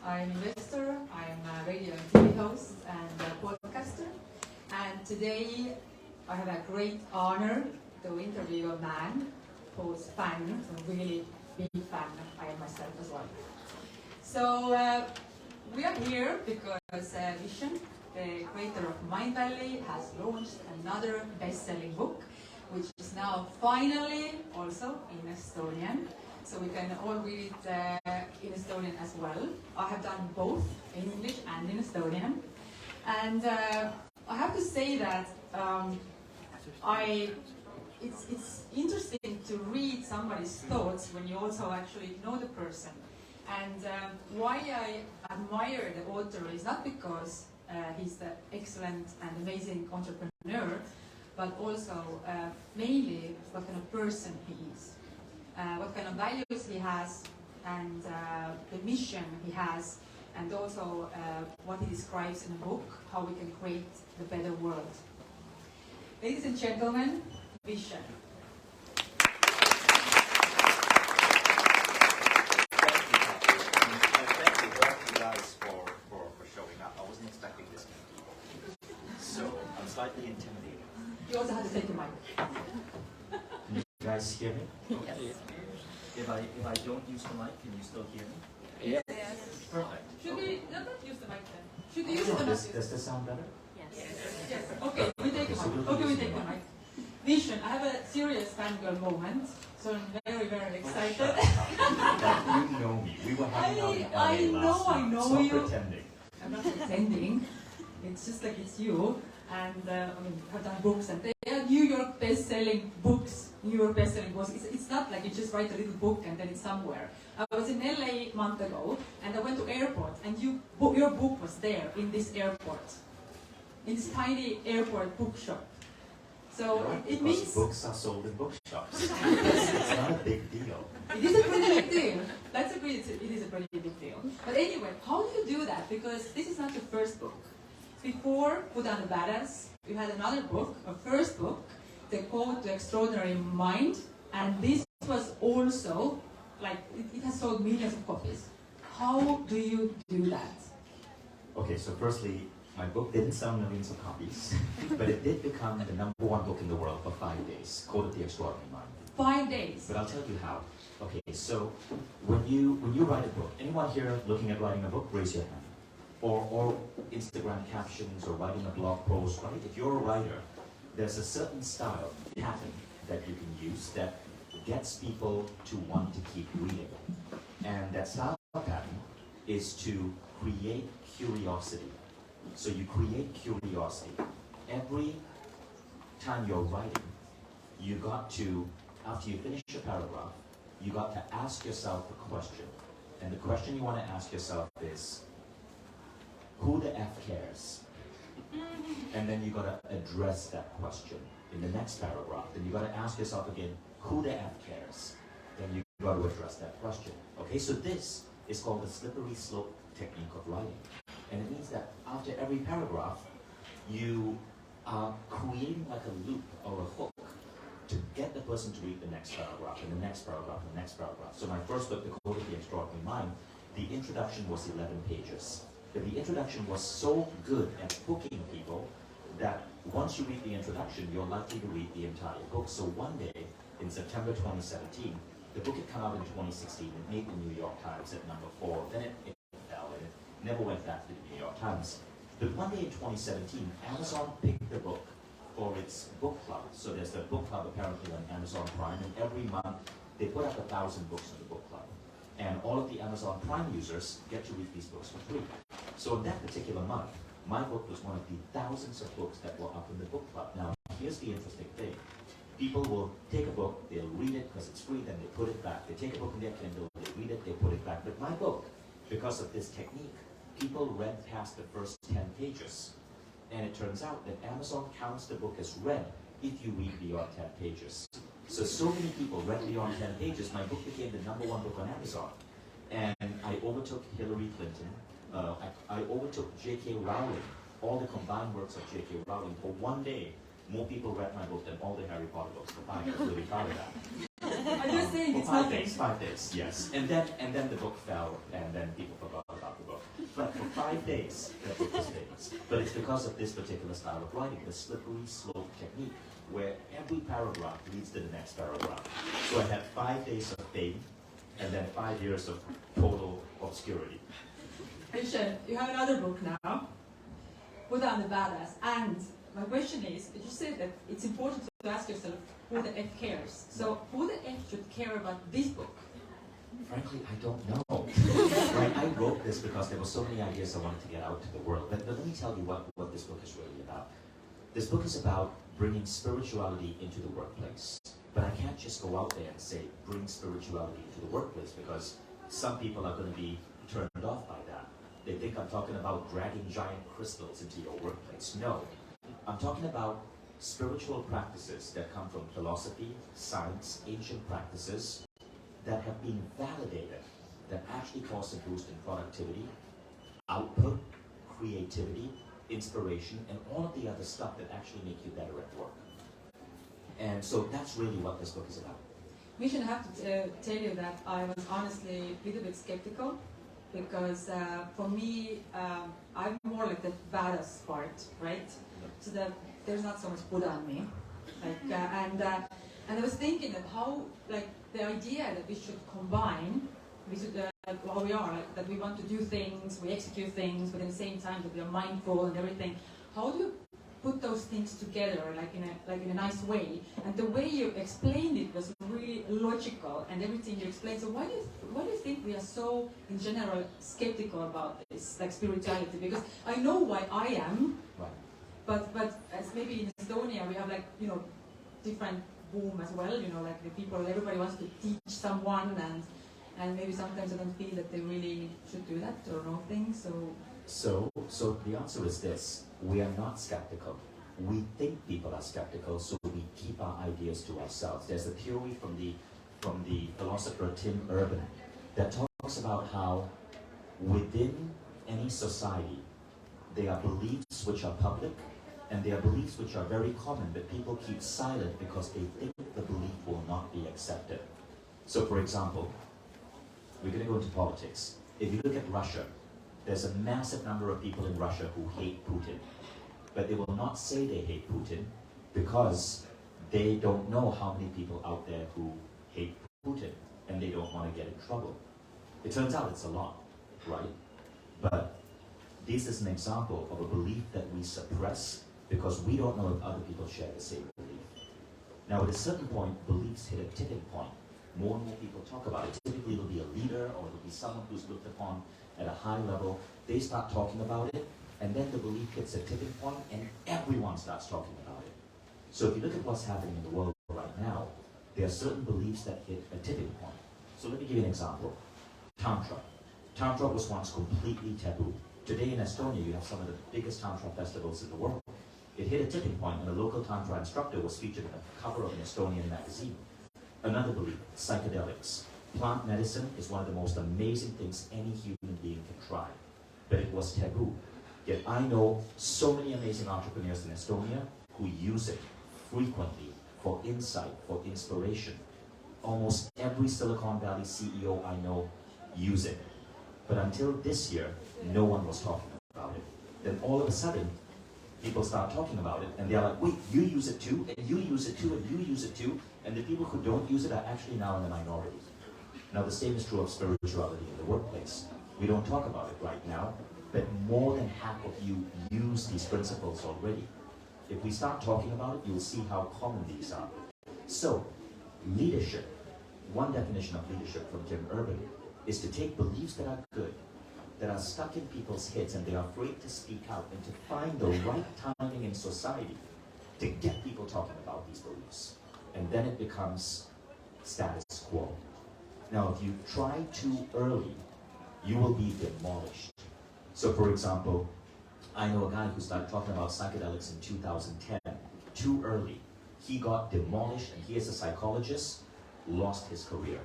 I'm an investor, I'm a radio and TV host and a podcaster. And today I have a great honor to interview a man who's fan, a really big fan. I am myself as well. So we are here because Vishen, the creator of Mind Valley, has launched another best-selling book, which is now finally also in Estonian. So we can all read it in Estonian as well. I have done both in English and in Estonian. And I have to say that it's interesting to read somebody's thoughts when you also actually know the person. And why I admire the author is not because he's the excellent and amazing entrepreneur, but also mainly what kind of person he is. What kind of values he has, and the mission he has, and also what he describes in the book, how we can create the better world. Ladies and gentlemen, Vishen. Thank you guys for showing up. I wasn't expecting this many people, so I'm slightly intimidated. You also have to take the mic. Can you guys hear me? Yes. If I don't use the mic, can you still hear me? Yes. Perfect. Should we not use the mic then? Should we use it or not? Does this sound better? Yes. Yes. Okay, we take the mic. Okay, we take the mic. Vishen, I have a serious fangirl moment, so I'm very, very excited. You know me. We were hanging out in LA last week. I know Stop you. pretending. I'm not pretending. It's just like it's you. And I've done books, and they are New York best-selling books. New York best-selling books. It's not like you just write a little book and then it's somewhere. I was in LA a month ago, and I went to airport, and your book was there in this airport, in this tiny airport bookshop. So Right, it because means books are sold in bookshops. It's not a big deal. it is a pretty big deal. Let's agree it is a pretty big deal. But anyway, how do you do that? Because this is not your first book. Before Put on the Badass, you had another book, a first book, The Code to Extraordinary Mind, and this was also, like, it has sold millions of copies. How do you do that? Okay, so firstly, my book didn't sell millions of copies, but it did become the #1 book in the world for 5 days, Code of the Extraordinary Mind. 5 days. But I'll tell you how. Okay, so when you write a book, anyone here looking at writing a book, raise your hand. Or Instagram captions, or writing a blog post, right? If you're a writer, there's a certain style, pattern that you can use that gets people to want to keep reading. And that style pattern is to create curiosity. So you create curiosity. Every time you're writing, you got to, after you finish a paragraph, you got to ask yourself a question. And the question you want to ask yourself is, who the F cares? And then you got to address that question in the next paragraph. Then you got to ask yourself again, who the F cares? Then you got to address that question. Okay, so this is called the slippery slope technique of writing. And it means that after every paragraph, you are creating like a loop or a hook to get the person to read the next paragraph, and the next paragraph, and the next paragraph. So my first book, The Code of the Extraordinary Mind, the introduction was 11 pages. But the introduction was so good at hooking people that once you read the introduction, you're likely to read the entire book. So one day, in September 2017, the book had come out in 2016. It made the New York Times at #4. Then it fell, and it never went back to the New York Times. But one day in 2017, Amazon picked the book for its book club. So there's the book club apparently on Amazon Prime, and every month they put up 1,000 books in the book club. And all of the Amazon Prime users get to read these books for free. So in that particular month, my book was one of the thousands of books that were up in the book club. Now, here's the interesting thing. People will take a book, they'll read it because it's free, then they put it back. They take a book in their Kindle, they read it, they put it back. But my book, because of this technique, people read past the first 10 pages. And it turns out that Amazon counts the book as read if you read beyond 10 pages. So many people read beyond 10 pages, my book became the #1 book on Amazon. And I overtook Hillary Clinton, I overtook J.K. Rowling, all the combined works of J.K. Rowling. For one day, more people read my book than all the Harry Potter books combined. I was really proud of that. I'm just saying, it's for 5 nothing. days, 5 days, yes. And then the book fell, and then people forgot about the book. 5 days that book was famous. But it's because of this particular style of writing, the slippery slope technique, where every paragraph leads to the next paragraph. So I had 5 days of fame, and then 5 years of total obscurity. Vishen, you have another book now, Buddha and the Badass. And my question is, you said that it's important to ask yourself, who the F cares? So who the F should care about this book? Frankly, I don't know. Right? I wrote this because there were so many ideas I wanted to get out to the world. But let me tell you what this book is really about. This book is about bringing spirituality into the workplace. But I can't just go out there and say, bring spirituality into the workplace, because some people are going to be turned off by that. They think I'm talking about dragging giant crystals into your workplace. No. I'm talking about spiritual practices that come from philosophy, science, ancient practices that have been validated, that actually cause a boost in productivity, output, creativity, inspiration, and all of the other stuff that actually make you better at work. And so that's really what this book is about. Vishen, I have to tell you that I was honestly a little bit skeptical, because for me, I'm more like the badass part, right? So that there's not so much Buddha in me. Like, and I was thinking that how, like, the idea that we should combine, we should, how we are, like, that we want to do things, we execute things, but at the same time that we are mindful and everything. How do you put those things together, like in a nice way? And the way you explained it was really logical, and everything you explained. So why do you think we are so, in general, skeptical about this, like spirituality? Because I know why I am, but as maybe in Estonia we have, like, you know, different boom as well. You know, like the people, everybody wants to teach someone, and maybe sometimes I don't feel that they really should do that or know things. So the answer is this: we are not skeptical. We think people are skeptical, so we keep our ideas to ourselves. There's a theory from the philosopher Tim Urban that talks about how within any society there are beliefs which are public, and there are beliefs which are very common, but people keep silent because they think the belief will not be accepted. So, for example, we're going to go into politics. If you look at Russia, there's a massive number of people in Russia who hate Putin. But they will not say they hate Putin because they don't know how many people out there who hate Putin, and they don't want to get in trouble. It turns out it's a lot, right? But this is an example of a belief that we suppress because we don't know if other people share the same belief. Now, at a certain point, beliefs hit a tipping point. More and more people talk about it. Typically, it'll be a leader or it'll be someone who's looked upon at a high level. They start talking about it, and then the belief hits a tipping point, and everyone starts talking about it. So if you look at what's happening in the world right now, there are certain beliefs that hit a tipping point. So let me give you an example. Tantra. Tantra was once completely taboo. Today in Estonia, you have some of the biggest Tantra festivals in the world. It hit a tipping point when a local Tantra instructor was featured on the cover of an Estonian magazine. Another belief, psychedelics. Plant medicine is one of the most amazing things any human being can try, but it was taboo. Yet I know so many amazing entrepreneurs in Estonia who use it frequently for insight, for inspiration. Almost every Silicon Valley CEO I know use it. But until this year, no one was talking about it. Then all of a sudden, people start talking about it, and they're like, wait, you use it too, and you use it too, and you use it too, and the people who don't use it are actually now in the minority. Now the same is true of spirituality in the workplace. We don't talk about it right now, but more than half of you use these principles already. If we start talking about it, you'll see how common these are. So, leadership, one definition of leadership from Tim Urban, is to take beliefs that are good, that are stuck in people's heads and they are afraid to speak out, and to find the right timing in society to get people talking about these beliefs. And then it becomes status quo. Now, if you try too early, you will be demolished. So, for example, I know a guy who started talking about psychedelics in 2010, too early. He got demolished, and he, as a psychologist, lost his career.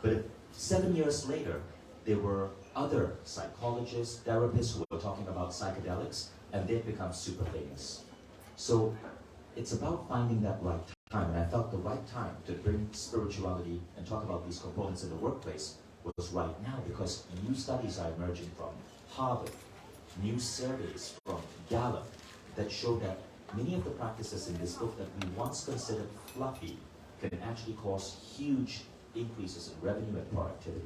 But 7 years later, there were other psychologists, therapists who were talking about psychedelics, and they've become super famous. So it's about finding that right time, and I felt the right time to bring spirituality and talk about these components in the workplace was right now, because new studies are emerging from Harvard, new surveys from Gallup that show that many of the practices in this book that we once considered fluffy can actually cause huge increases in revenue and productivity.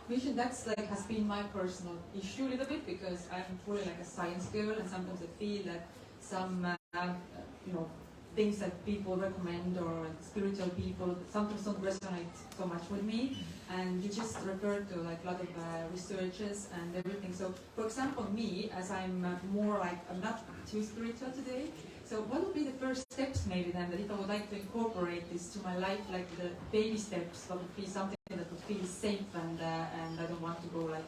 Vishen, that's like has been my personal issue a little bit because I'm fully like a science girl, and sometimes I feel that some things that people recommend or spiritual people sometimes don't resonate so much with me. And you just referred to like a lot of researches and everything. So, for example, me, as I'm more like I'm not too spiritual today. So, what would be the first steps maybe then that if I would like to incorporate this to my life, like the baby steps, that would be something that would feel safe and I don't want to go like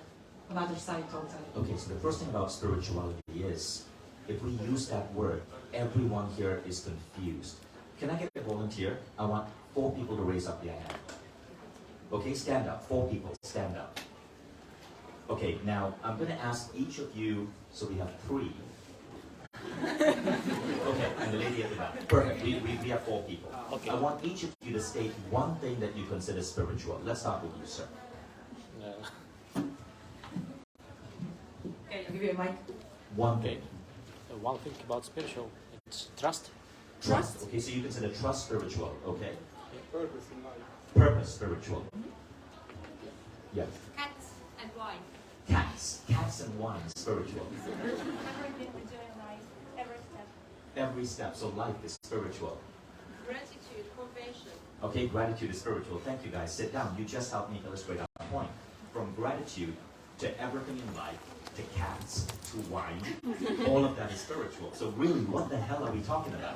on other side totally. Okay, so the first thing about spirituality is, if we use that word, everyone here is confused. Can I get a volunteer? I want 4 people to raise up their hand. Okay, stand up. 4 people, stand up. Okay, now I'm going to ask each of you, so we have 3. Okay, and the lady at the back. Perfect, we have 4 people. Okay. I want each of you to state one thing that you consider spiritual. Let's start with you, sir. Okay, I'll give you a mic. One thing. One thing about spiritual, it's trust. Trust. Okay, so you consider trust spiritual, okay? Purpose in life. Purpose spiritual. Yeah. Cats and wine. Cats and wine spiritual. Everything we do in life, every step. Every step, so life is spiritual. Gratitude, compassion. Okay, gratitude is spiritual. Thank you guys. Sit down. You just helped me illustrate our point. From gratitude to everything in life, to cats, to wine, all of that is spiritual. So really, what the hell are we talking about?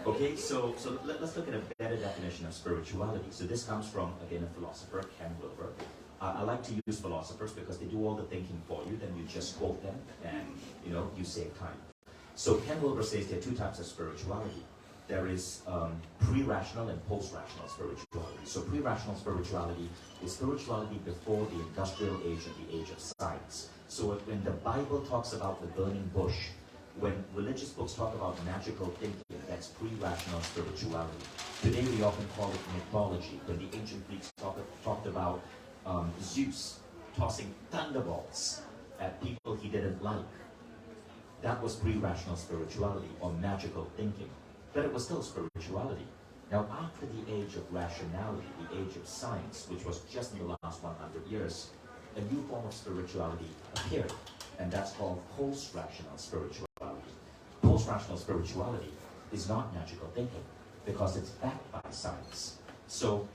Okay, so let's look at a better definition of spirituality. So this comes from, again, a philosopher, Ken Wilber. I like to use philosophers because they do all the thinking for you, then you just quote them and, you save time. So Ken Wilber says there are 2 types of spirituality. There is pre-rational and post-rational spirituality. So pre-rational spirituality is spirituality before the industrial age and the age of science. So when the Bible talks about the burning bush, when religious books talk about magical thinking, that's pre-rational spirituality. Today we often call it mythology. When the ancient Greeks talked about Zeus tossing thunderbolts at people he didn't like, that was pre-rational spirituality or magical thinking. But it was still spirituality. Now, after the age of rationality, the age of science, which was just in the last 100 years, a new form of spirituality appeared, and that's called post-rational spirituality. Post-rational spirituality is not magical thinking, because it's backed by science. So,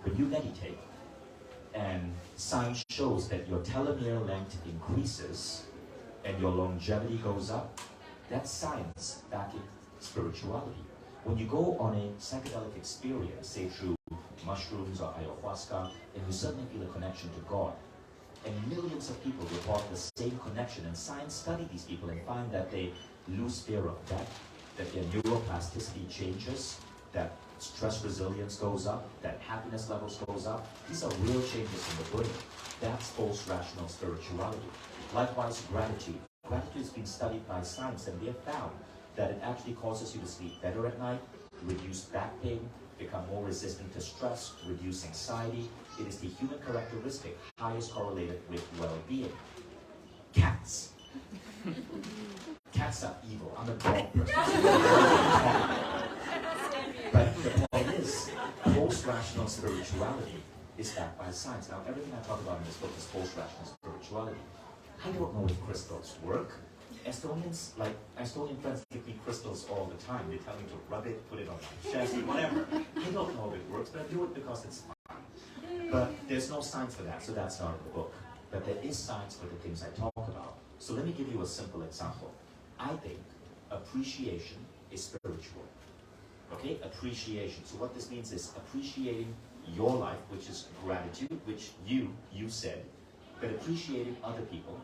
when you meditate, and science shows that your telomere length increases, and your longevity goes up, that's science backing spirituality. When you go on a psychedelic experience, say through mushrooms or ayahuasca, and you suddenly feel a connection to God, and millions of people report the same connection, and science study these people and find that they lose fear of death, that their neuroplasticity changes, that stress resilience goes up, that happiness levels goes up. These are real changes in the brain. That's post-rational spirituality. Likewise, gratitude. Gratitude has been studied by science, and they have found that it actually causes you to sleep better at night, reduce back pain, become more resistant to stress, reduce anxiety. It is the human characteristic highest correlated with well-being. Cats. Cats are evil. I'm a dog person. But the point is, post-rational spirituality is backed by science. Now, everything I talk about in this book is post-rational spirituality. I don't know if crystals work. Estonians friends give me crystals all the time. They tell me to rub it, put it on my chest, whatever. I don't know if it works, but I do it because it's fun. But there's no science for that, so that's not in the book. But there is science for the things I talk about. So let me give you a simple example. I think appreciation is spiritual. Okay, appreciation. So what this means is appreciating your life, which is gratitude, which you said, but appreciating other people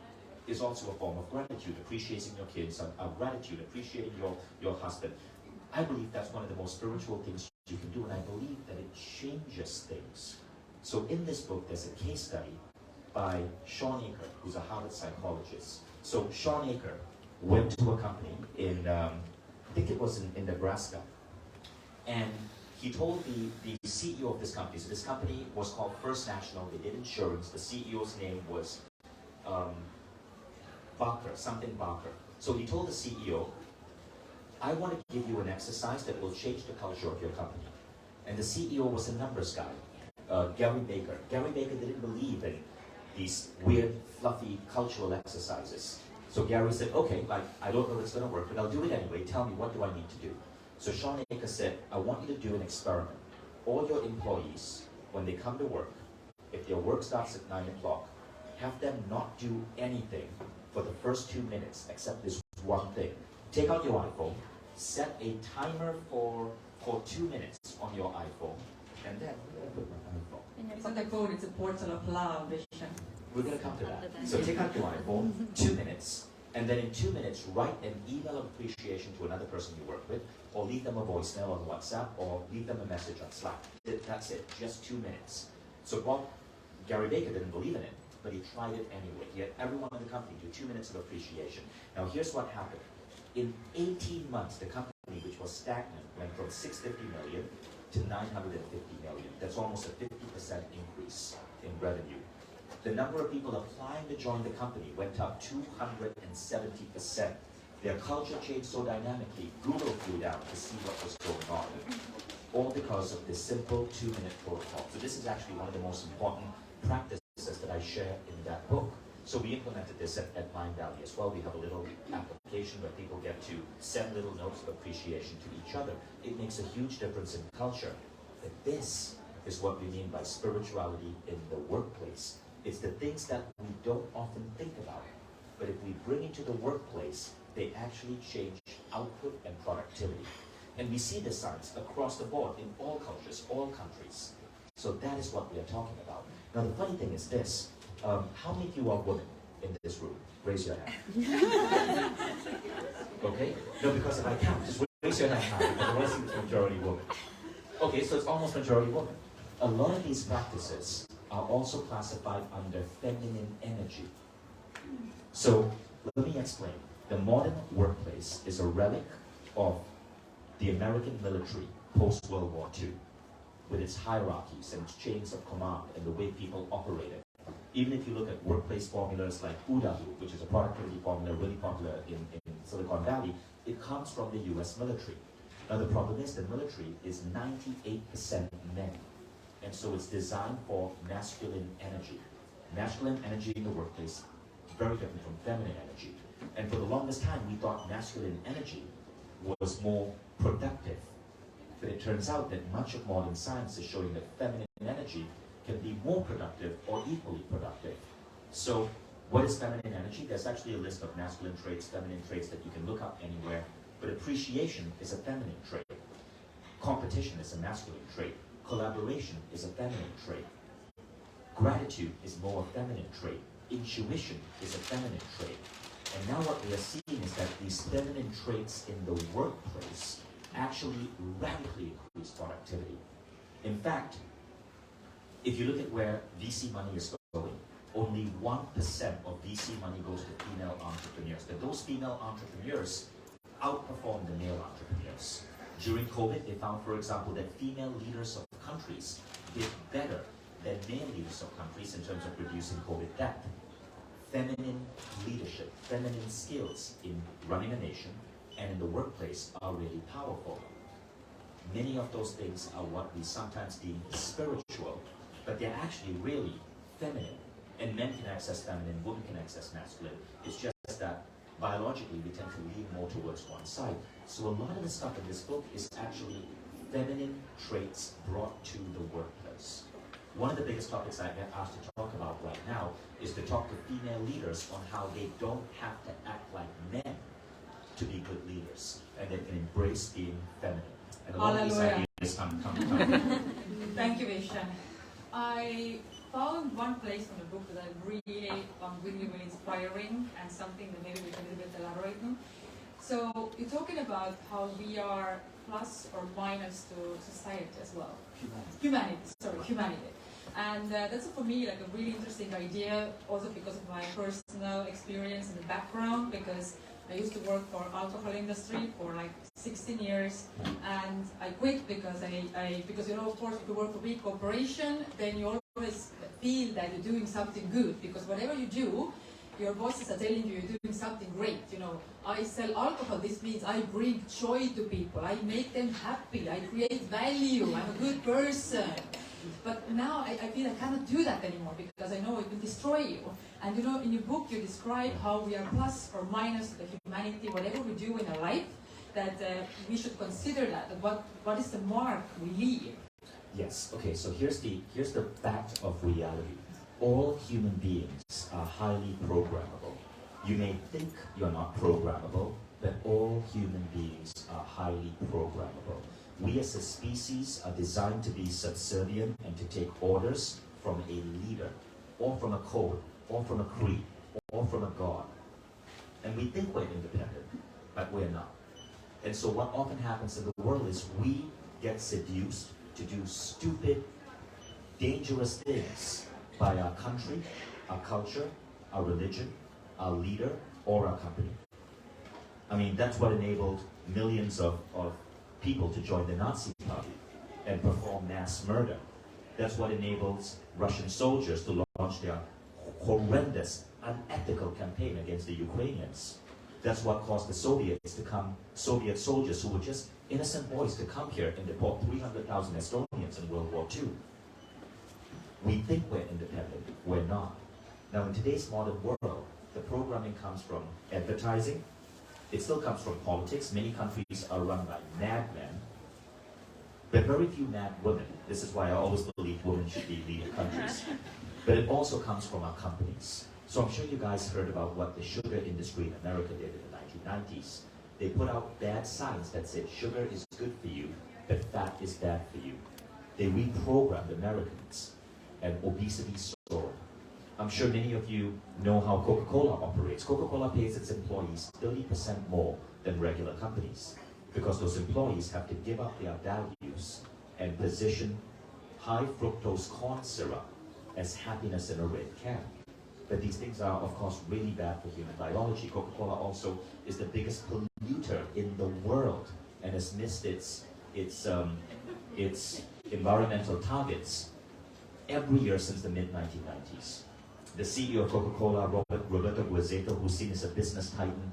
is also a form of gratitude. Appreciating your kids, of gratitude, appreciating your husband. I believe that's one of the most spiritual things you can do, and I believe that it changes things. So in this book, there's a case study by Sean Aker, who's a Harvard psychologist. So Sean Aker went to a company in, I think it was in Nebraska, and he told the CEO of this company, so this company was called First National, they did insurance, the CEO's name was Barker, something Barker. So he told the CEO, I want to give you an exercise that will change the culture of your company. And the CEO was a numbers guy, Gary Baker. Gary Baker didn't believe in these weird, fluffy cultural exercises. So Gary said, okay, like, I don't know if it's going to work, but I'll do it anyway. Tell me, what do I need to do? So Sean Aker said, I want you to do an experiment. All your employees, when they come to work, if their work starts at 9 o'clock, have them not do anything for the first 2 minutes, except this one thing. Take out your iPhone, set a timer for 2 minutes on your iPhone, and then put my iPhone. It's not a code, it's a portal of love, Vishen. We're going to come to that. So take out your iPhone, 2 minutes, and then in 2 minutes, write an email of appreciation to another person you work with, or leave them a voicemail on WhatsApp, or leave them a message on Slack. That's it, just 2 minutes. So Gary Baker didn't believe in it, but he tried it anyway. He had everyone in the company do 2 minutes of appreciation. Now here's what happened. In 18 months, the company, which was stagnant, went from 650 million to 950 million. That's almost a 50% increase in revenue. The number of people applying to join the company went up 270%. Their culture changed so dynamically, Google flew down to see what was going on. All because of this simple 2-minute protocol. So this is actually one of the most important practices that I share in that book. So we implemented this at Mind Valley as well. We have a little application where people get to send little notes of appreciation to each other. It makes a huge difference in culture. But this is what we mean by spirituality in the workplace. It's the things that we don't often think about. But if we bring into the workplace, they actually change output and productivity. And we see the signs across the board in all cultures, all countries. So that is what we are talking about. Now the funny thing is this. How many of you are women in this room? Raise your hand. Okay? No, because if I count, just raise your hand high, because the rest is majority women. Okay, so it's almost majority women. A lot of these practices are also classified under feminine energy. So let me explain. The modern workplace is a relic of the American military post-World War II, with its hierarchies and its chains of command and the way people operated. Even if you look at workplace formulas like UDAHU, which is a productivity formula really popular in Silicon Valley, it comes from the US military. Now the problem is the military is 98% men. And so it's designed for masculine energy. Masculine energy in the workplace, very different from feminine energy. And for the longest time, we thought masculine energy was more productive. But it turns out that much of modern science is showing that feminine energy can be more productive or equally productive. So what is feminine energy? There's actually a list of masculine traits, feminine traits that you can look up anywhere. But appreciation is a feminine trait. Competition is a masculine trait. Collaboration is a feminine trait. Gratitude is more a feminine trait. Intuition is a feminine trait. And now what we are seeing is that these feminine traits in the workplace actually radically increase productivity. In fact, if you look at where VC money is going, only 1% of VC money goes to female entrepreneurs. But those female entrepreneurs outperform the male entrepreneurs. During COVID, they found, for example, that female leaders of countries did better than male leaders of countries in terms of reducing COVID death. Feminine leadership, feminine skills in running a nation and in the workplace are really powerful. Many of those things are what we sometimes deem spiritual, but they're actually really feminine. And men can access feminine, women can access masculine. It's just that biologically we tend to lean more towards one side. So a lot of the stuff in this book is actually feminine traits brought to the workplace. One of the biggest topics I get asked to talk about right now is to talk to female leaders on how they don't have to act like men to be good leaders, and they can embrace being feminine. And a lot of these ideas come. Thank you, Vishen. I found one place from the book that I really inspiring and something that maybe we can a little bit elaborate on. So you're talking about how we are plus or minus to society as well. Humanity. And that's for me like a really interesting idea, also because of my personal experience and the background, because I used to work for alcohol industry for like 16 years, and I quit because because you know, of course, if you work for a big corporation, then you always feel that you're doing something good, because whatever you do, your bosses are telling you you're doing something great. You know, I sell alcohol. This means I bring joy to people. I make them happy. I create value. I'm a good person. But now I feel I cannot do that anymore because I know it will destroy you. And you know, in your book you describe how we are plus or minus the humanity, whatever we do in our life, that we should consider that. What is the mark we leave? Yes. Okay. So here's the fact of reality. All human beings are highly programmable. You may think you're not programmable, but all human beings are highly programmable. We as a species are designed to be subservient and to take orders from a leader, or from a code, or from a creed, or from a god. And we think we're independent, but we're not. And so what often happens in the world is we get seduced to do stupid, dangerous things by our country, our culture, our religion, our leader, or our company. I mean, that's what enabled millions of people to join the Nazi Party and perform mass murder. That's what enables Russian soldiers to launch their horrendous, unethical campaign against the Ukrainians. That's what caused the Soviets to come, Soviet soldiers who were just innocent boys, to come here and deport 300,000 Estonians in World War II. We think we're independent, we're not. Now in today's modern world, the programming comes from advertising, it still comes from politics. Many countries are run by madmen, but very few mad women. This is why I always believe women should be leading countries. But it also comes from our companies. So I'm sure you guys heard about what the sugar industry in America did in the 1990s. They put out bad signs that said sugar is good for you, but fat is bad for you. They reprogrammed Americans, and obesity soared. I'm sure many of you know how Coca-Cola operates. Coca-Cola pays its employees 30% more than regular companies because those employees have to give up their values and position high fructose corn syrup as happiness in a red can. But these things are, of course, really bad for human biology. Coca-Cola also is the biggest polluter in the world and has missed its environmental targets every year since the mid-1990s. The CEO of Coca-Cola, Roberto Guazzetta, who's seen as a business titan,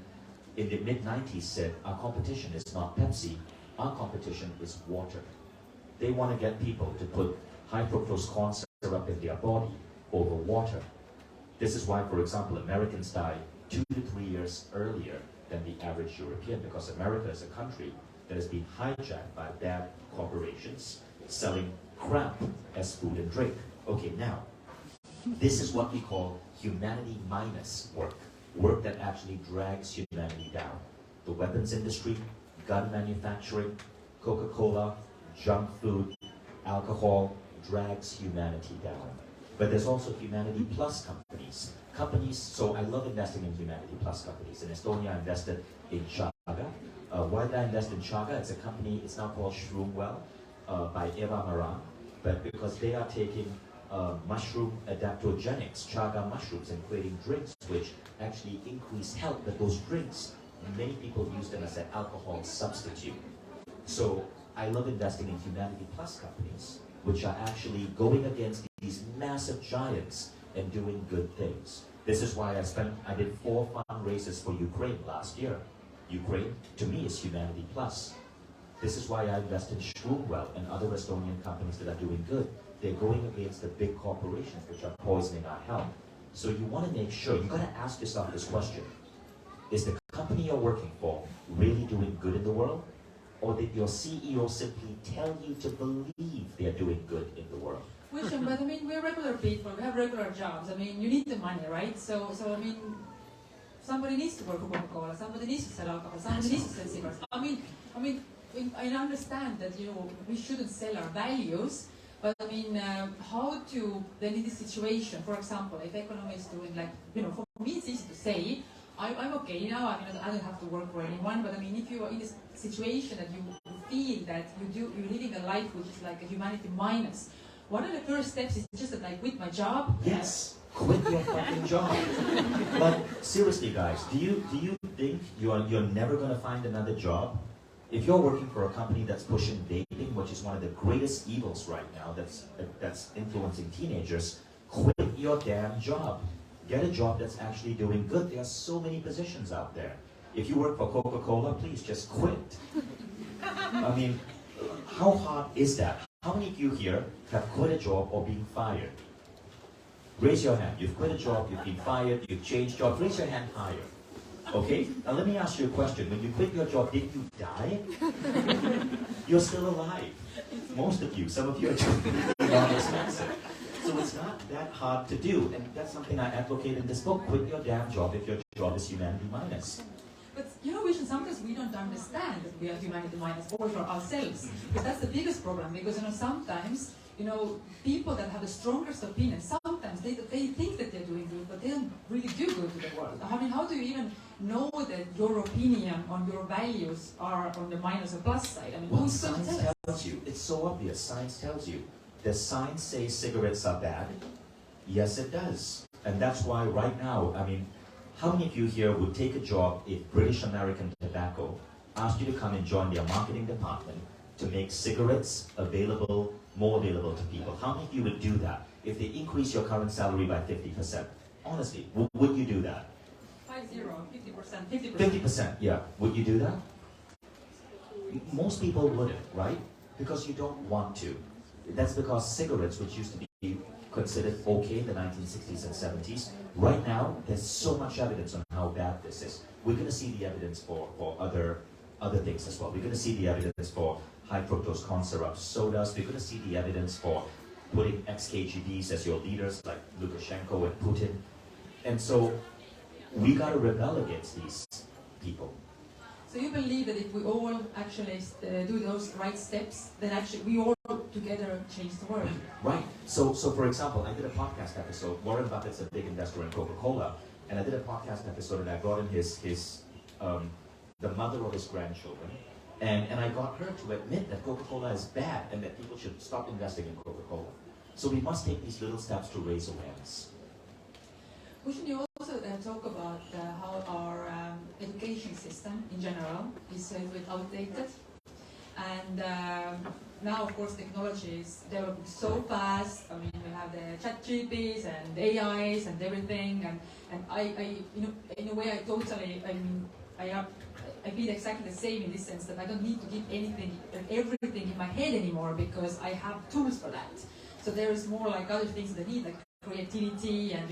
in the mid-90s said, our competition is not Pepsi, our competition is water. They want to get people to put high fructose corn syrup in their body over water. This is why, for example, Americans die 2 to 3 years earlier than the average European, because America is a country that has been hijacked by bad corporations selling crap as food and drink. Okay, now, this is what we call humanity minus work. Work that actually drags humanity down. The weapons industry, gun manufacturing, Coca-Cola, junk food, alcohol drags humanity down. But there's also humanity plus companies. So I love investing in humanity plus companies. In Estonia, I invested in Chaga. Why did I invest in Chaga? It's a company, it's now called Shroomwell by Eva Maran. But because they are taking mushroom adaptogenics, chaga mushrooms, and creating drinks which actually increase health. But those drinks, many people use them as an alcohol substitute. So I love investing in Humanity Plus companies, which are actually going against these massive giants and doing good things. This is why I did 4 fundraisers for Ukraine last year. Ukraine, to me, is Humanity Plus. This is why I invest in Shroomwell and other Estonian companies that are doing good. They're going against the big corporations which are poisoning our health. So you want to make sure, you've got to ask yourself this question. Is the company you're working for really doing good in the world? Or did your CEO simply tell you to believe they're doing good in the world? Vishen, but I mean, we're regular people, we have regular jobs. I mean, you need the money, right? So I mean, somebody needs to work for Coca-Cola, somebody needs to sell alcohol, somebody needs to sell cigarettes. I mean, I understand that, you know, we shouldn't sell our values, but I mean, how to, then in this situation, for example, if economy is doing like, you know, for me it's easy to say, I'm okay now, I mean, I don't have to work for anyone, but I mean, if you are in this situation that you feel that you're living a life which is like a humanity minus, one of the first steps is just that I quit my job. Yes, quit your fucking job. But seriously, guys, do you think you're never going to find another job? If you're working for a company that's pushing vaping, which is one of the greatest evils right now, that's influencing teenagers, quit your damn job. Get a job that's actually doing good. There are so many positions out there. If you work for Coca-Cola, please just quit. I mean, how hard is that? How many of you here have quit a job or been fired? Raise your hand. You've quit a job, you've been fired, you've changed jobs. Raise your hand higher. Okay? Now let me ask you a question. When you quit your job, did you die? You're still alive. Most of you. Some of you are just non-expensive. So it's not that hard to do. And that's something I advocate in this book. Quit your damn job if your job is humanity minus. But you know, Vishen, sometimes we don't understand that we are humanity minus, or for ourselves. Because that's the biggest problem. Because you know, sometimes people that have the strongest opinion, sometimes they think that they're doing good, but they don't really do good to the world. I mean, how do you even know that your opinion on your values are on the minus or plus side? I mean, well, science tells you. It's so obvious. Science tells you. Does science say cigarettes are bad? Yes, it does. And that's why right now, I mean, how many of you here would take a job if British American Tobacco asked you to come and join their marketing department to make cigarettes more available to people? How many of you would do that if they increase your current salary by 50%? Honestly, would you do that? 50%. 50%, yeah. Would you do that? Most people wouldn't, right? Because you don't want to. That's because cigarettes, which used to be considered okay in the 1960s and 70s, right now, there's so much evidence on how bad this is. We're going to see the evidence for other things as well. We're going to see the evidence for high fructose corn syrup sodas. We're going to see the evidence for putting ex-KGBs as your leaders, like Lukashenko and Putin. And so we got to rebel against these people. So you believe that if we all actually do those right steps, then actually we all together change the world? Right. So for example, I did a podcast episode. Warren Buffett's a big investor in Coca-Cola, and I did a podcast episode, and I brought in the mother of his grandchildren, and I got her to admit that Coca-Cola is bad and that people should stop investing in Coca-Cola. So we must take these little steps to raise awareness. Shouldn't you also talk about how our education system in general is a little bit outdated? And now, of course, technology is developing so fast. I mean, we have the chat GPs and AIs and everything. And I in a way, I feel exactly the same in this sense that I don't need to give everything in my head anymore because I have tools for that. So there is more like other things that need, like creativity and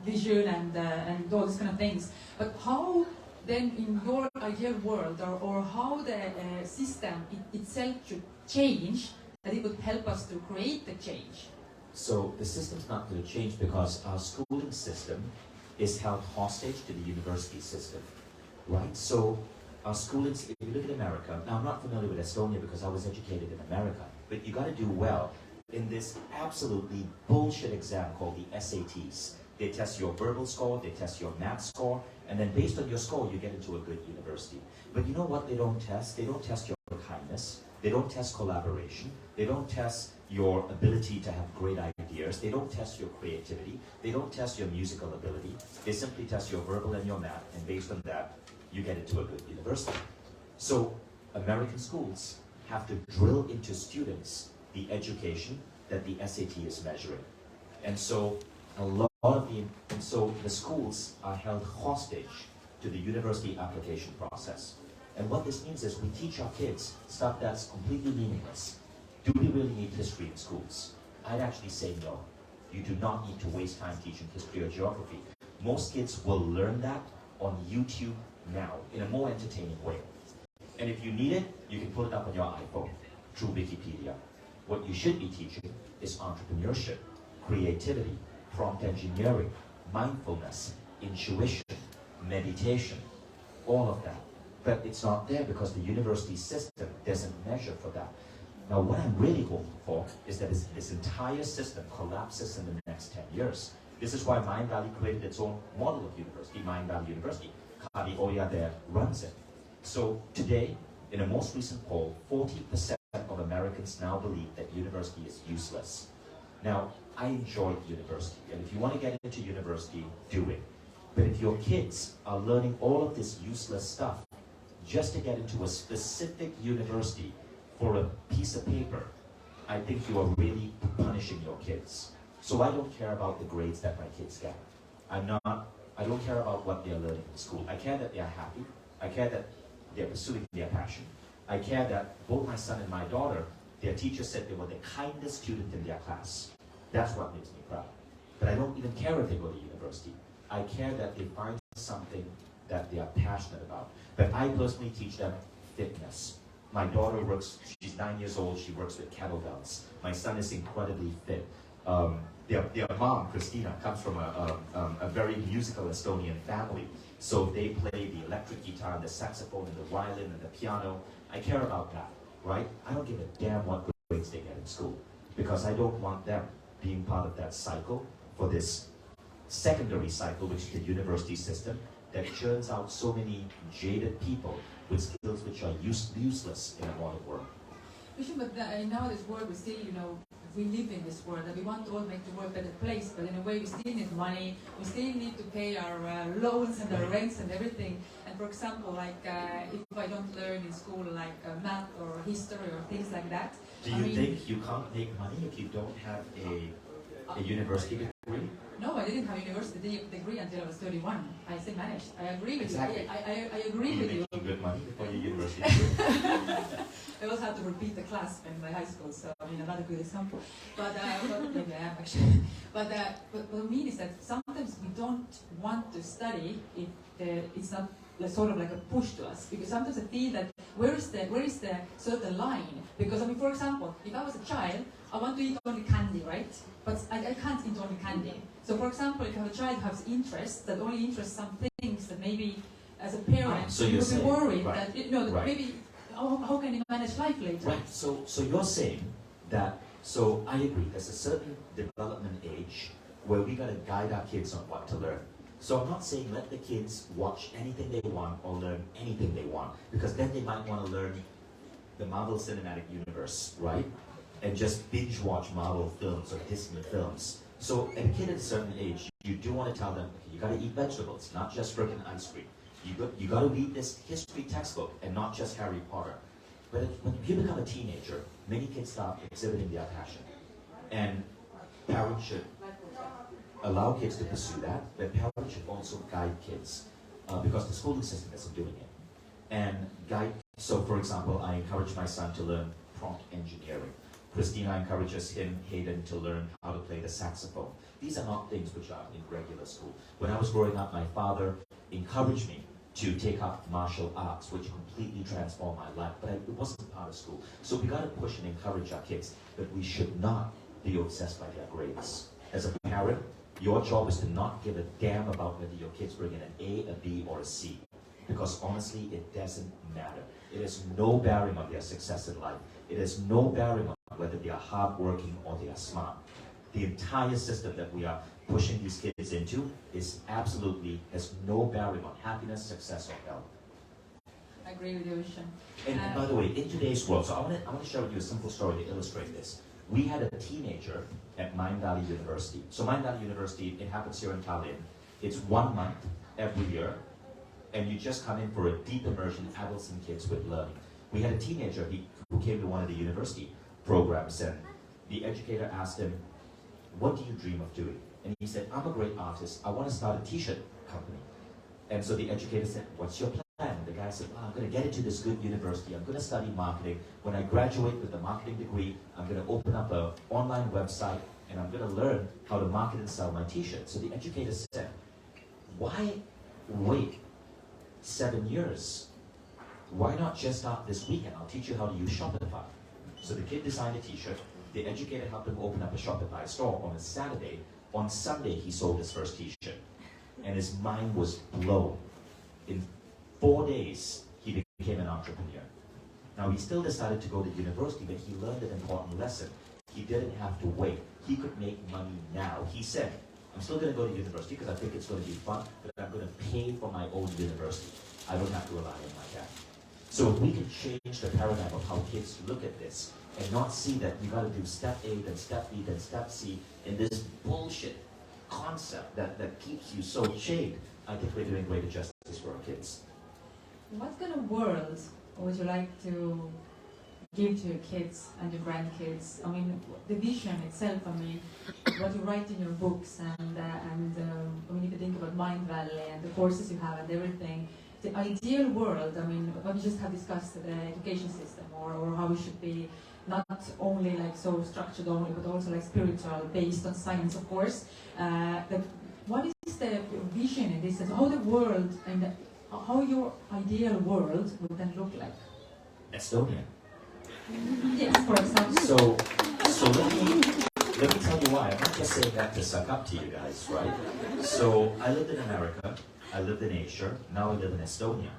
vision and all these kind of things. But how then in your ideal world or how the system itself should change that it would help us to create the change? So the system's not going to change because our schooling system is held hostage to the university system, right? So our schooling, if you look at America, now I'm not familiar with Estonia because I was educated in America, but you got to do well in this absolutely bullshit exam called the SATs. They test your verbal score, they test your math score, and then based on your score, you get into a good university. But you know what they don't test? They don't test your kindness, they don't test collaboration, they don't test your ability to have great ideas, they don't test your creativity, they don't test your musical ability, they simply test your verbal and your math, and based on that, you get into a good university. So American schools have to drill into students the education that the SAT is measuring. And so the schools are held hostage to the university application process. And what this means is we teach our kids stuff that's completely meaningless. Do we really need history in schools? I'd actually say no. You do not need to waste time teaching history or geography. Most kids will learn that on YouTube now in a more entertaining way. And if you need it, you can put it up on your iPhone through Wikipedia. What you should be teaching is entrepreneurship, creativity, prompt engineering, mindfulness, intuition, meditation, all of that. But it's not there because the university system doesn't measure for that. Now, what I'm really hoping for is that this entire system collapses in the next 10 years. This is why Mind Valley created its own model of university, Mind Valley University. Kari Oya there runs it. So today, in a most recent poll, 40% of Americans now believe that university is useless. Now, I enjoyed university, and if you want to get into university, do it. But if your kids are learning all of this useless stuff just to get into a specific university for a piece of paper, I think you are really punishing your kids. So I don't care about the grades that my kids get. I don't care about what they're learning in school. I care that they're happy. I care that they're pursuing their passion. I care that both my son and my daughter, their teacher said they were the kindest student in their class. That's what makes me proud. But I don't even care if they go to university. I care that they find something that they are passionate about. But I personally teach them fitness. My daughter works, she's 9 years old, she works with kettlebells. My son is incredibly fit. Their mom, Christina, comes from a very musical Estonian family. So they play the electric guitar, the saxophone, and the violin, and the piano. I care about that, right? I don't give a damn what grades they get in school, because I don't want them being part of that cycle for this secondary cycle, which is the university system, that churns out so many jaded people with skills which are useless in a modern world. Vishen, but in nowadays world, we still, we live in this world, and we want to all make the world a better place, but in a way we still need money, we still need to pay our loans and our rents and everything. And for example, like if I don't learn in school like math or history or things like that. Do you think you can't make money if you don't have a university degree? No, I didn't have a university degree until I was 31. I still managed. I agree with Exactly. you. I agree with you. You're making good money before your university degree. I also had to repeat the class in my high school, so I mean, I'm not a good example. But maybe I am actually. But what I mean is that sometimes we don't want to study if it's not sort of like a push to us, because sometimes I feel that where is the certain line? Because I mean, for example, if I was a child, I want to eat only candy, right? But I can't eat only candy. So for example, if you have a child who has interests that only interest some things that maybe as a parent so you you're would be saying, worried right, that that right. maybe how can you manage life later? Right, so you're saying that, so I agree, there's a certain development age where we gotta guide our kids on what to learn. So I'm not saying let the kids watch anything they want or learn anything they want, because then they might want to learn the Marvel Cinematic Universe, right? And just binge watch Marvel films or Disney films. So at a kid at a certain age, you do want to tell them, you gotta eat vegetables, not just freaking ice cream. You gotta read this history textbook and not just Harry Potter. But when you become a teenager, many kids start exhibiting their passion. And parents should allow kids to pursue that, but parents should also guide kids, because the schooling system isn't doing it. And guide, so for example, I encourage my son to learn prompt engineering. Christina encourages Hayden, to learn how to play the saxophone. These are not things which are in regular school. When I was growing up, my father encouraged me to take up martial arts, which completely transformed my life, but it wasn't part of school. So we gotta push and encourage our kids, but we should not be obsessed by their grades. As a parent, your job is to not give a damn about whether your kids bring in an A, a B, or a C. Because honestly, it doesn't matter. It has no bearing on their success in life. It has no bearing on whether they are hardworking or they are smart. The entire system that we are pushing these kids into is absolutely, has no bearing on happiness, success, or health. I agree with you, Vishen. And by the way, in today's world, so I want to share with you a simple story to illustrate this. We had a teenager at Mind Valley University. So Mind Valley University, it happens here in Tallinn. It's 1 month every year, and you just come in for a deep immersion, adults and kids with learning. We had a teenager who came to one of the university programs, and the educator asked him, what do you dream of doing? And he said, I'm a great artist. I want to start a t-shirt company. And so the educator said, what's your plan? And the guy said, well, I'm going to get into this good university. I'm going to study marketing. When I graduate with a marketing degree, I'm going to open up an online website, and I'm going to learn how to market and sell my t-shirts. So the educator said, why wait 7 years? Why not just start this weekend? I'll teach you how to use Shopify. So the kid designed a t-shirt. The educator helped him open up a Shopify store on a Saturday. On Sunday, he sold his first t-shirt. And his mind was blown. In 4 days, he became an entrepreneur. Now, he still decided to go to university, but he learned an important lesson. He didn't have to wait. He could make money now. He said, I'm still going to go to university because I think it's going to be fun, but I'm going to pay for my own university. I don't have to rely on my dad. So if we can change the paradigm of how kids look at this and not see that you got to do step A, then step B, then step C in this bullshit concept that keeps you so chained, I think we're doing greater justice for our kids. What kind of world would you like to give to your kids and your grandkids? I mean, the vision itself, I mean, what you write in your books and I mean, if you think about Mind Valley and the courses you have and everything, the ideal world, I mean, what we just have discussed, the education system or how it should be not only like so structured only, but also like spiritual, based on science, of course. What is the vision in this? How the world and how your ideal world would then look like? Estonia. Yes, for example. So let me tell you why. I'm not just saying that to suck up to you guys, right? So I lived in America, I lived in Asia, now I live in Estonia.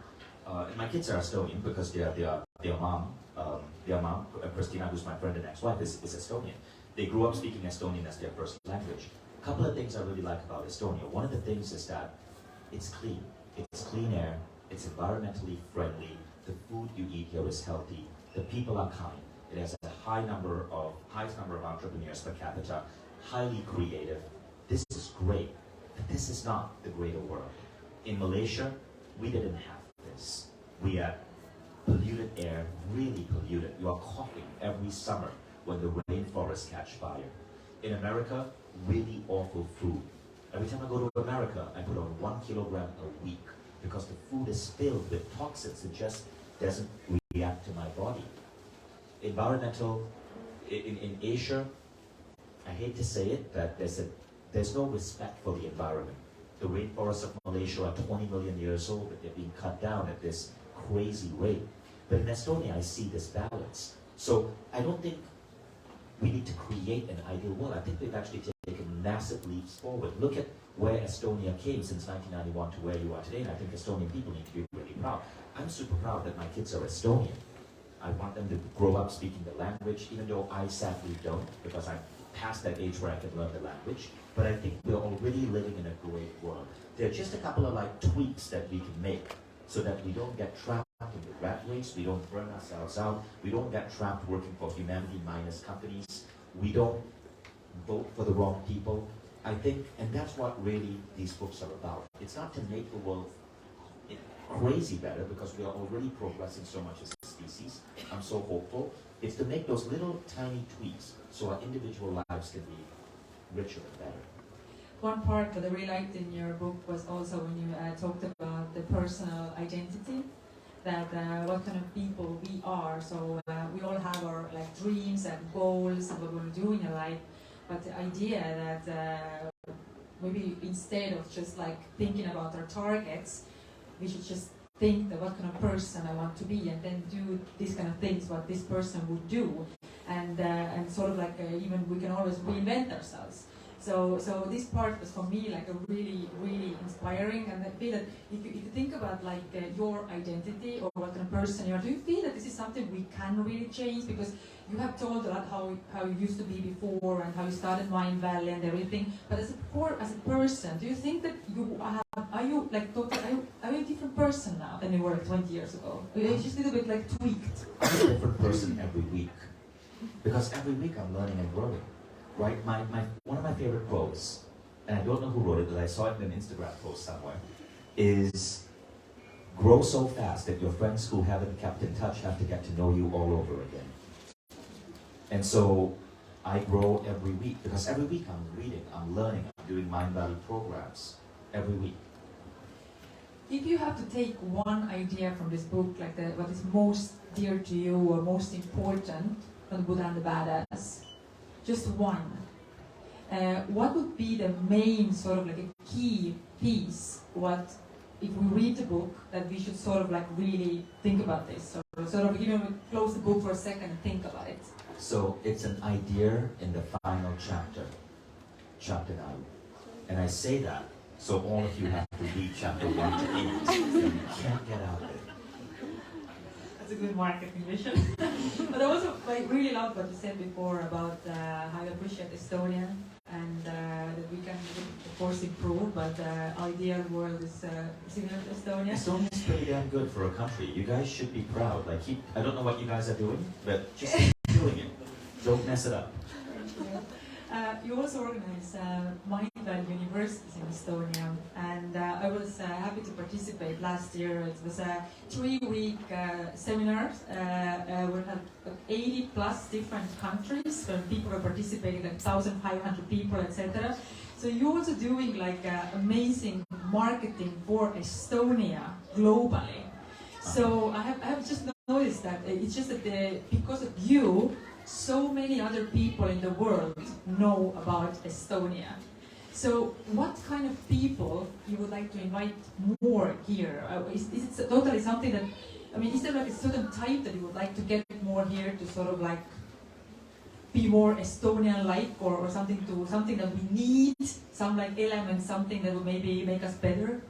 And my kids are Estonian because their mom, Christina, who's my friend and ex-wife, is Estonian. They grew up speaking Estonian as their first language. A couple of things I really like about Estonia. One of the things is that it's clean. It's clean air, it's environmentally friendly, the food you eat here is healthy, the people are kind. It has a highest number of entrepreneurs per capita, highly creative. This is great, but this is not the greater world. In Malaysia, we didn't have this. We had polluted air, really polluted. You are coughing every summer when the rainforests catch fire. In America, really awful food. Every time I go to America, I put on 1 kilogram a week because the food is filled with toxins. It just doesn't react to my body. Environmental, in Asia, I hate to say it, but there's no respect for the environment. The rainforests of Malaysia are 20 million years old, but they're being cut down at this crazy rate. But in Estonia, I see this balance. So I don't think we need to create an ideal world. I think we've actually taken massive leaps forward. Look at where Estonia came since 1991 to where you are today, and I think Estonian people need to be really proud. I'm super proud that my kids are Estonian. I want them to grow up speaking the language, even though I sadly don't, because I'm past that age where I can learn the language. But I think we're already living in a great world. There are just a couple of tweaks that we can make so that we don't get trapped in the rat race, we don't burn ourselves out, we don't get trapped working for humanity minus companies, we don't vote for the wrong people. I think, and that's what really these books are about. It's not to make the world crazy better, because we are already progressing so much as a species. I'm so hopeful. It's to make those little tiny tweaks so our individual lives can be richer and better. One part that I really liked in your book was also when you talked about the personal identity, that what kind of people we are. So we all have our dreams and goals and what we want to do in our life, but the idea that maybe instead of just thinking about our targets, we should just think that what kind of person I want to be, and then do these kind of things what this person would do, and sort of even we can always reinvent ourselves. So this part was for me a really, really inspiring, and I feel that if you think about your identity or what kind of person you are, do you feel that this is something we can really change? Because you have told a lot how you used to be before and how you started Mind Valley and everything. But as a person, do you think that you are you a different person now than you were 20 years ago? Are you just a little bit tweaked? I'm a different person every week, because every week I'm learning and growing. Right, one of my favorite quotes, and I don't know who wrote it, but I saw it in an Instagram post somewhere, is grow so fast that your friends who haven't kept in touch have to get to know you all over again. And so I grow every week, because every week I'm reading, I'm learning, I'm doing Mind Valley programs every week. If you have to take one idea from this book, what is most dear to you or most important from the Buddha and the Badass, just one. What would be the main sort of a key piece? What, if we read the book, that we should sort of really think about this? Or sort of close the book for a second and think about it. So it's an idea in the final chapter 9. And I say that so all of you have to read chapter 1 to 8. You can't get out of it. That's a good marketing vision. But I also really loved what you said before about how you appreciate Estonia, and that we can, of course, improve, but the ideal world is similar to Estonia. Estonia is pretty damn good for a country. You guys should be proud. I don't know what you guys are doing, but just keep doing it. Don't mess it up. You also organize Mindvalley universities in Estonia, and I was happy to participate last year. It was a 3-week seminar. We had 80 plus different countries where people were participating, like 1,500 people, etc. So you're also doing like amazing marketing for Estonia globally. So I have just noticed that it's just that because of you, so many other people in the world know about Estonia. So what kind of people you would like to invite more here? Is it totally something that, I mean, is there like a certain type that you would like to get more here to sort of like be more Estonian-like, or something that we need, some like element, something that will maybe make us better?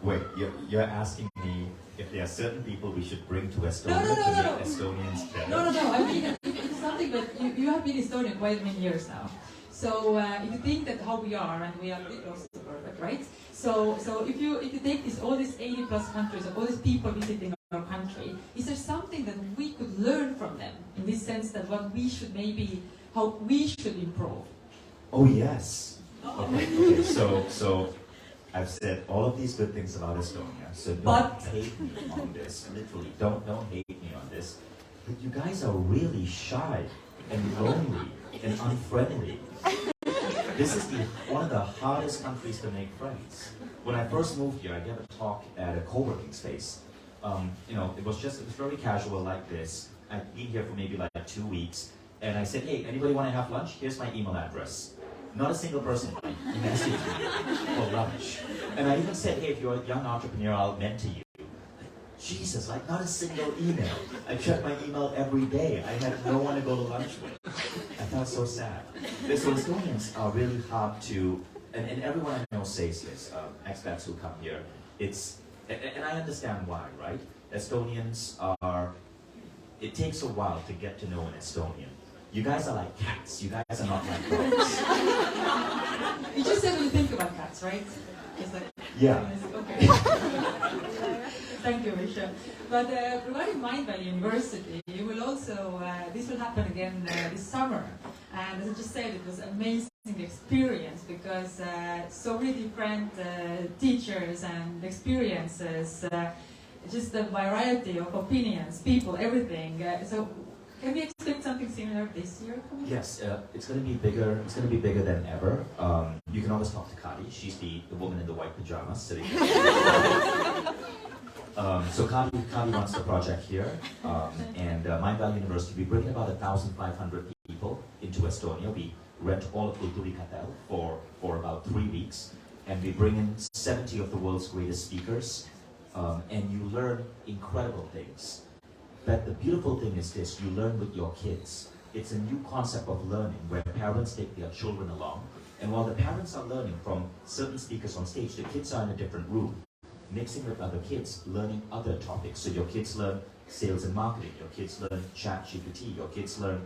Wait, you're asking me if there are certain people we should bring to Estonia No. to make Estonians better? No. I mean, it's something that you have been Estonian quite many years now. So if you think that how we are, and we are close to perfect, right? So if you take all these 80 plus countries, all these people visiting our country, is there something that we could learn from them in this sense that what we should how we should improve? Oh yes. Okay. So I've said all of these good things about Estonia, so don't hate me on this. Literally, don't hate me on this. But you guys are really shy and lonely and unfriendly. This is one of the hardest countries to make friends. When I first moved here, I gave a talk at a co-working space. It was very casual like this. I'd been here for maybe like 2 weeks, and I said, hey, anybody want to have lunch? Here's my email address. Not a single person messaged me for lunch. And I even said, hey, if you're a young entrepreneur, I'll mentor you. Jesus, like not a single email. I check my email every day. I had no one to go to lunch with. I felt so sad. So Estonians are really hard to, and everyone I know says this, expats who come here, and I understand why, right? Estonians it takes a while to get to know an Estonian. You guys are like cats. You guys are not like dogs. You just said when you think about cats, right? It's like, yeah. Okay. Thank you, Vishen. But regarding Mindvalley University, you will also, this will happen again this summer. And as I just said, it was an amazing experience because so many different teachers and experiences, just the variety of opinions, people, everything. So can we expect something similar this year? Yes, it's going to be bigger. It's going to be bigger than ever. You can always talk to Katri. She's the woman in the white pajamas sitting there. So Katri runs the project here, and Mindvalley University. We bring about 1,500 people into Estonia. We rent all of Kulturi Katel for about 3 weeks, and we bring in 70 of the world's greatest speakers, and you learn incredible things. But the beautiful thing is this, you learn with your kids. It's a new concept of learning where parents take their children along. And while the parents are learning from certain speakers on stage, the kids are in a different room, mixing with other kids, learning other topics. So your kids learn sales and marketing, your kids learn ChatGPT, your kids learn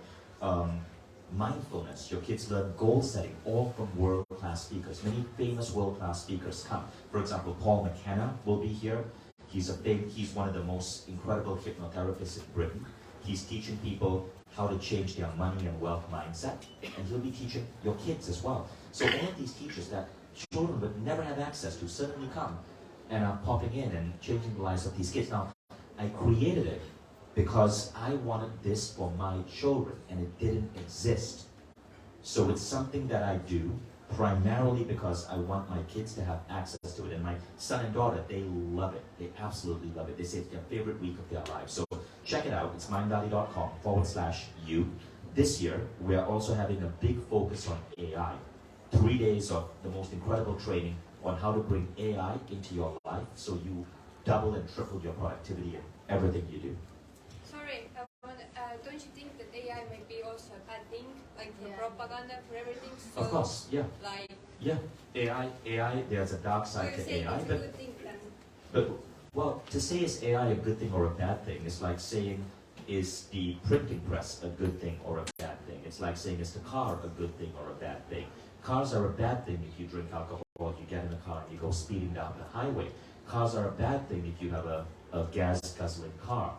mindfulness, your kids learn goal setting, all from world-class speakers. Many famous world-class speakers come. For example, Paul McKenna will be here. He's one of the most incredible hypnotherapists in Britain. He's teaching people how to change their money and wealth mindset, and he'll be teaching your kids as well. So all of these teachers that children would never have access to suddenly come and are popping in and changing the lives of these kids. Now, I created it because I wanted this for my children, and it didn't exist. So it's something that I do primarily because I want my kids to have access to it. And my son and daughter, they love it. They absolutely love it. They say it's their favorite week of their lives. So check it out. It's mindvalley.com/you. This year, we are also having a big focus on AI. 3 days of the most incredible training on how to bring AI into your life so you double and triple your productivity in everything you do. Sorry, don't you think that AI might be also a bad thing, like for propaganda, for everything? So, Of course, yeah. Like, Yeah, AI, there's a dark side to AI, it's a good thing then. but, well, to say is AI a good thing or a bad thing is like saying, is the printing press a good thing or a bad thing? It's like saying, is the car a good thing or a bad thing? Cars are a bad thing if you drink alcohol, you get in a car and you go speeding down the highway. Cars are a bad thing if you have a gas guzzling car.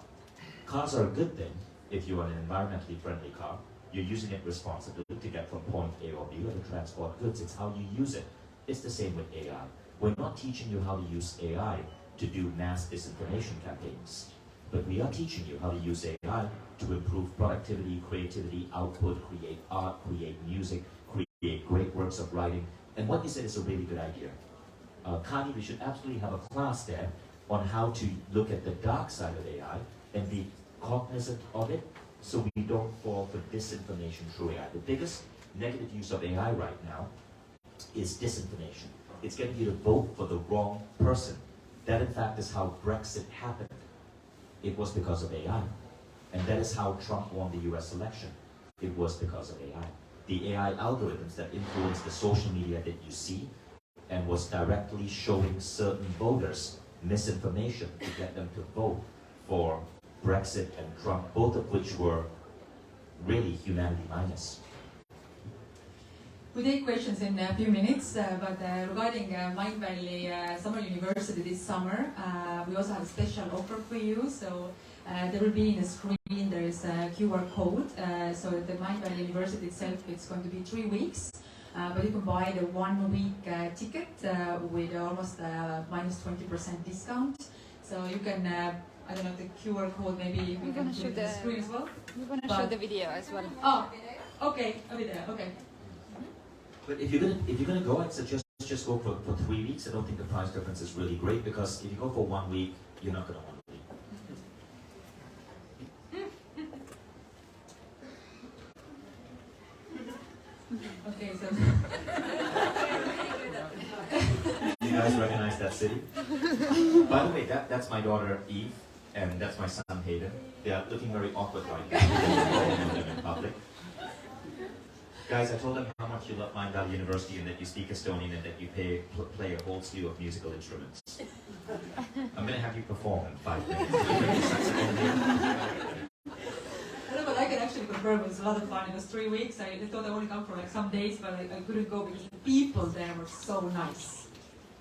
Cars are a good thing if you're an environmentally friendly car. You're using it responsibly to get from point A or B or to transport goods. It's how you use it. It's the same with AI. We're not teaching you how to use AI to do mass disinformation campaigns, but we are teaching you how to use AI to improve productivity, creativity, output, create art, create music, create great works of writing. And what you said is a really good idea. Kani, we should absolutely have a class there on how to look at the dark side of AI and be cognizant of it so we don't fall for disinformation through AI. The biggest negative use of AI right now is disinformation. It's getting you to vote for the wrong person. That, in fact, is how Brexit happened. It was because of AI. And that is how Trump won the US election. It was because of AI. The AI algorithms that influence the social media that you see and was directly showing certain voters misinformation to get them to vote for Brexit and Trump, both of which were really humanity minus. We take questions in a few minutes, but regarding Mindvalley Summer University this summer, we also have a special offer for you. So there will be in the screen, there is a QR code. So the Mindvalley University itself, it's going to be 3 weeks. But you can buy the 1 week ticket with almost minus 20% discount. So you can, I don't know, the QR code maybe we can show the screen as well. We're going to show the video as well. Oh, okay, a video, okay. But if you're gonna go, I'd suggest just go for 3 weeks. I don't think the price difference is really great because if you go for 1 week, you're not gonna want to leave. Okay, so You guys recognize that city? By the way, that's my daughter Eve, and that's my son Hayden. They are looking very awkward right now in public. Guys, I told them how much you love Mindvalley University and that you speak Estonian and that you play a whole slew of musical instruments. I'm going to have you perform in 5 minutes. no, but I can actually confirm it was a lot of fun. It was 3 weeks. I thought I only come for like some days, but I couldn't go because the people there were so nice.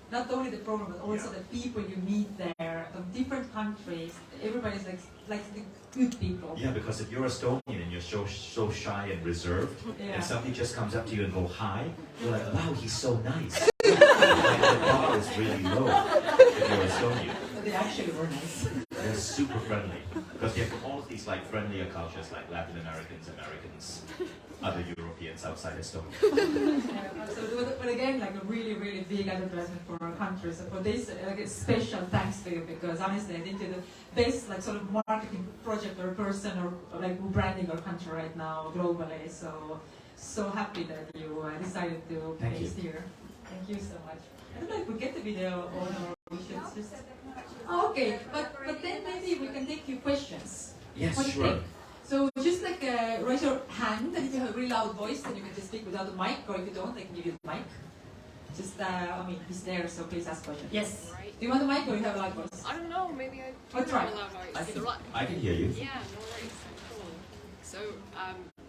Not only the program, but also the people you meet there from different countries. Everybody's like the good people. Yeah, because if you're Estonian and you're so shy and reserved, and somebody just comes up to you and go hi, you're like, wow, he's so nice. The bar is really low if you're Estonian. But they actually were nice. They're super friendly because they have all of these like friendlier cultures like Latin Americans, other Europeans outside Estonia. But again, like a really, really big advertisement for our country. So for this, like a special thanks to you because honestly, I think you're the best like sort of marketing project or person or like branding our country right now globally. So happy that you decided to place here. Thank you so much. I don't know if we get the video or we should just. Oh, okay, but then maybe we can take a few questions. Yes, what do you sure. think? So just like raise your hand, and if you have a really loud voice, then you can just speak without a mic, or if you don't, I can give you the mic. Just, I mean, he's there, so please ask questions. Yes. Right. Do you want the mic, or you have a loud voice? I don't know, maybe I I'll do try. have a loud voice. I can hear you. Yeah, no worries. Cool. So,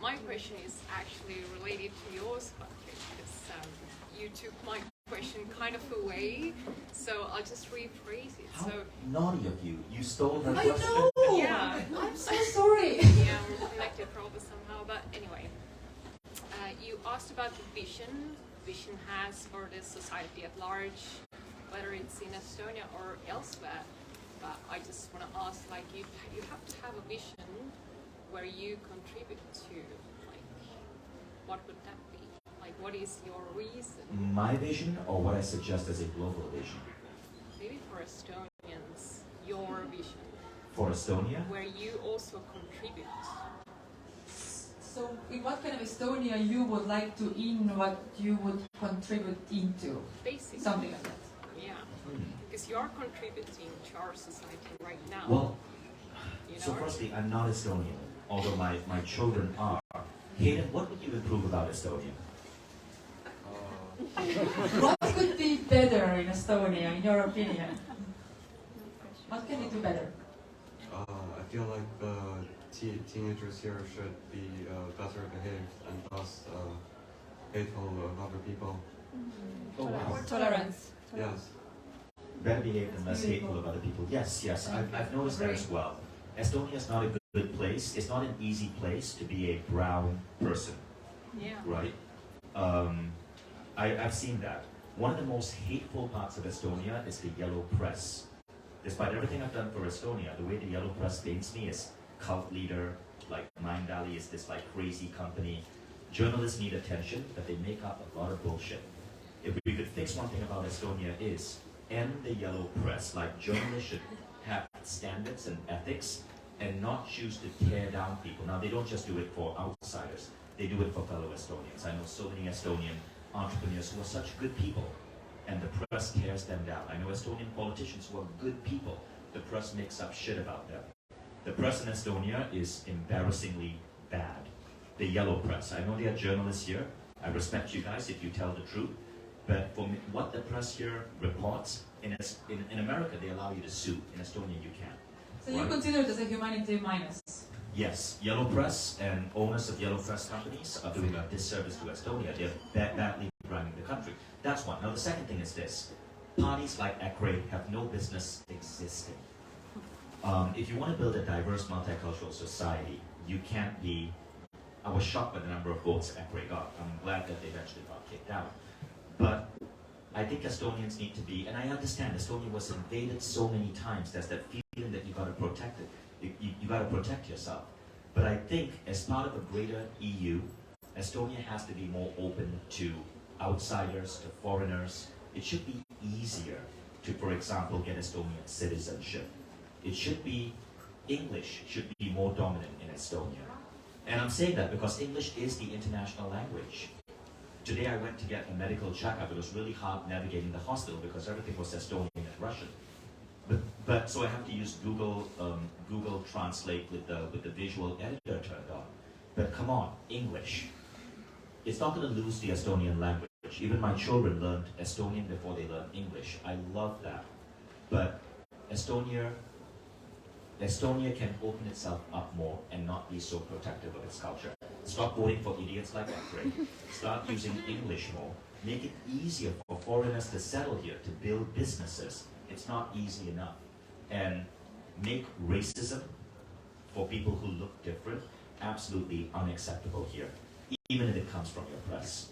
my question is actually related to yours, Katri, because you took my question kind of away, so I'll just rephrase it. How So, naughty of you. You stole her I question. know! Yeah. I'm so sorry! yeah, we're connected probably somehow, but anyway. You asked about the vision has for the society at large, whether it's in Estonia or elsewhere. But I just want to ask, like, you have to have a vision where you contribute to, like, what would that be? Like, what is your reason? My vision, or what I suggest as a global vision? Maybe for Estonians, your vision, For Estonia? where you also contribute. So, in what kind of Estonia you would like to in what you would contribute into? Basically. Something like that. Yeah. Because you are contributing to our society right now. Well, you so know? firstly, I'm not Estonian, although my children are. Hayden, what would you improve about Estonia? What could be better in Estonia, in your opinion? What can we do better? I feel like teenagers here should be better behaved and less hateful of other people. Oh, wow. Tolerance. Yes. Better behaved and less hateful of other people. Yes, I've noticed that as well. Estonia is not a good place. It's not an easy place to be a brown person, Yeah. right? I've seen that. One of the most hateful parts of Estonia is the yellow press. Despite everything I've done for Estonia, the way the yellow press paints me is cult leader, like Mind Valley is this like crazy company. Journalists need attention, but they make up a lot of bullshit. If we could fix one thing about Estonia is end the yellow press. Like journalists should have standards and ethics and not choose to tear down people. Now they don't just do it for outsiders, they do it for fellow Estonians. I know so many Estonian entrepreneurs who are such good people and the press tears them down. I know Estonian politicians who are good people, the press makes up shit about them. The press in Estonia is embarrassingly bad. The yellow press. I know there are journalists here. I respect you guys if you tell the truth. But for me, what the press here reports, in America they allow you to sue. In Estonia you can't. So you Right. consider it as a humanity minus? Yes, yellow press and owners of yellow press companies are doing a disservice to Estonia. They're badly running the country. That's one. Now the second thing is this. Parties like ECRE have no business existing. If you want to build a diverse multicultural society, you can't be... I was shocked by the number of votes ECRE got. I'm glad that they eventually got kicked out. But I think Estonians need to be, and I understand Estonia was invaded so many times, there's that feeling that you got to protect it. You got to protect yourself. But I think as part of a greater EU, Estonia has to be more open to outsiders, to foreigners. It should be easier to, for example, get Estonian citizenship. It should be, English should be more dominant in Estonia. And I'm saying that because English is the international language. Today I went to get a medical checkup. It was really hard navigating the hospital because everything was Estonian and Russian. But so I have to use Google Translate with the visual editor turned on. But come on, English. It's not going to lose the Estonian language. Even my children learned Estonian before they learned English. I love that. But Estonia can open itself up more and not be so protective of its culture. Stop voting for idiots like ECRE. Start using English more. Make it easier for foreigners to settle here, to build businesses. It's not easy enough. And make racism for people who look different absolutely unacceptable here, even if it comes from your press.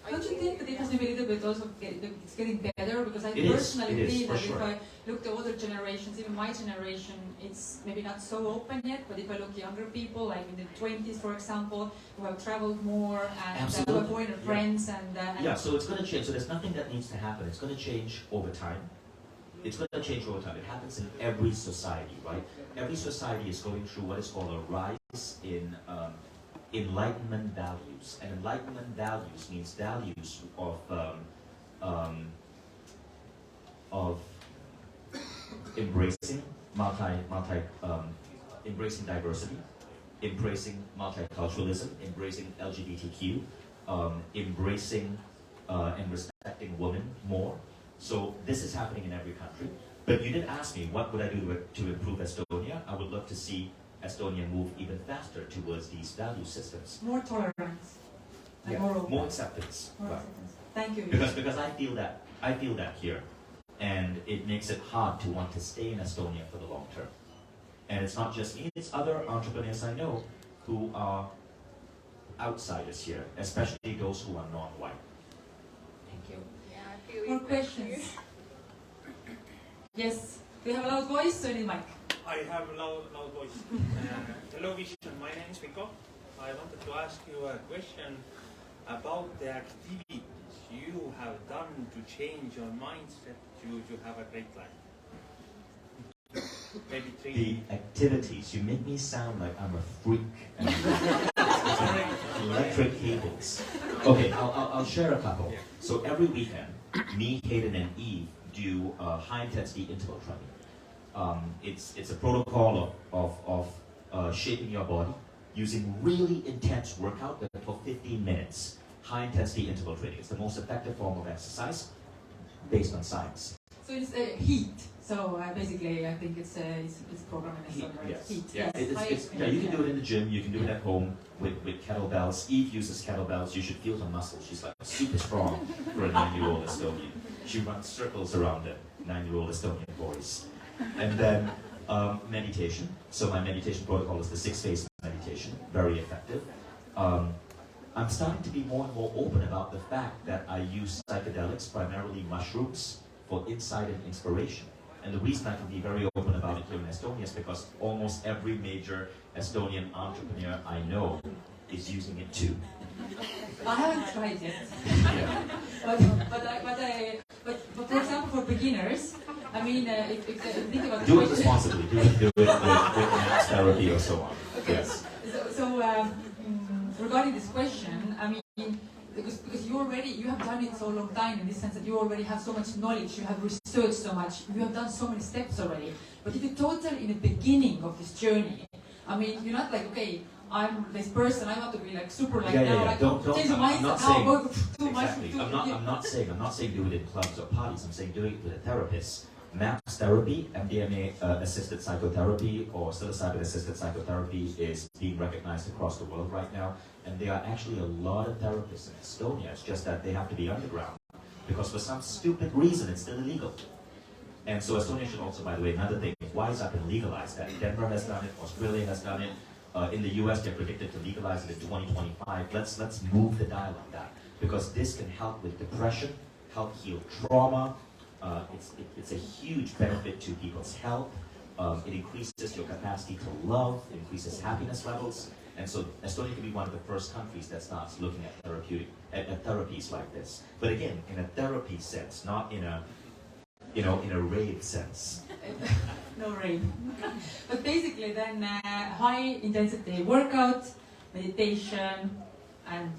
Don't you think that it has maybe a little bit also it's getting better? Because I It is, personally feel for that sure. if I look to older generations, even my generation, it's maybe not so open yet, but if I look younger people, like in the 20s, for example, who have traveled more and who Absolutely. have foreigner Yeah. friends and... Yeah, so it's going to change. So there's nothing that needs to happen. It's going to change over time. It's going to change over time. It happens in every society, right? Every society is going through what is called a rise in Enlightenment values. And Enlightenment values means values of embracing embracing diversity, embracing multiculturalism, embracing LGBTQ, embracing and respecting women more. So this is happening in every country. But you did ask me, what would I do to improve Estonia? I would love to see Estonia move even faster towards these value systems. More tolerance. And Yeah, more open. more acceptance. More Right. acceptance. Thank you. Because I feel that here, and it makes it hard to want to stay in Estonia for the long term. And it's not just me; it's other entrepreneurs I know who are outsiders here, especially those who are non-white. Thank you. Yeah, I feel More it. questions? Yes. Do you have a loud voice or any mic? I have a loud voice. Hello, Vishen. My name is Vico. I wanted to ask you a question about the activities you have done to change your mindset to have a great life. Maybe The three. activities, you make me sound like I'm a freak. And electric cables. Okay, I'll share a couple. So every weekend, me, Hayden, and Eve do high-intensity interval training. It's a protocol of shaping your body using really intense workout for 15 minutes. High-intensity interval training. It's the most effective form of exercise based on science. So it's heat. So basically, I think it's programmed in Heat, Estonia, right? yes. Heat. Yeah, Yes. yeah, you can do it in the gym, you can do it at home with kettlebells. Eve uses kettlebells, you should feel her muscles. She's like super strong for a 9-year-old Estonian. She runs circles around the 9-year-old Estonian boys. And then Meditation. So my meditation protocol is the 6-phase meditation, very effective. I'm starting to be more and more open about the fact that I use psychedelics, primarily mushrooms, for insight and inspiration. And the reason I can be very open about it here in Estonia is because almost every major Estonian entrepreneur I know is using it too. I haven't tried yet. Yeah. but for example, for beginners, I mean, if they think about Do it responsibly. Do it with mass therapy or so on. Okay. Yes. So regarding this question, I mean, because you have done it so long time in the sense that you already have so much knowledge, you have researched so much, you have done so many steps already. But if you total in the beginning of this journey, I mean, you're not like, okay, I'm this person, I want to be like super like now, like Don't, change your I'm not mindset now, saying, go too much. exactly. I'm not saying do it in clubs or parties. I'm saying do it with a therapist. MAPS therapy, MDMA assisted psychotherapy or psilocybin assisted psychotherapy is being recognized across the world right now. And there are actually a lot of therapists in Estonia. It's just that they have to be underground because for some stupid reason it's still illegal. And so Estonia should also, by the way, another thing, why has that been legalized? That Denver has done it, Australia has done it. In the US, they're predicted to legalize it in 2025. Let's move the dial on that because this can help with depression, help heal trauma. It's a huge benefit to people's health. It increases your capacity to love, it increases happiness levels. And so Estonia can be one of the first countries that starts looking at therapies like this. But again, in a therapy sense, not in a rave sense. No rave. But basically then high intensity workout, meditation, and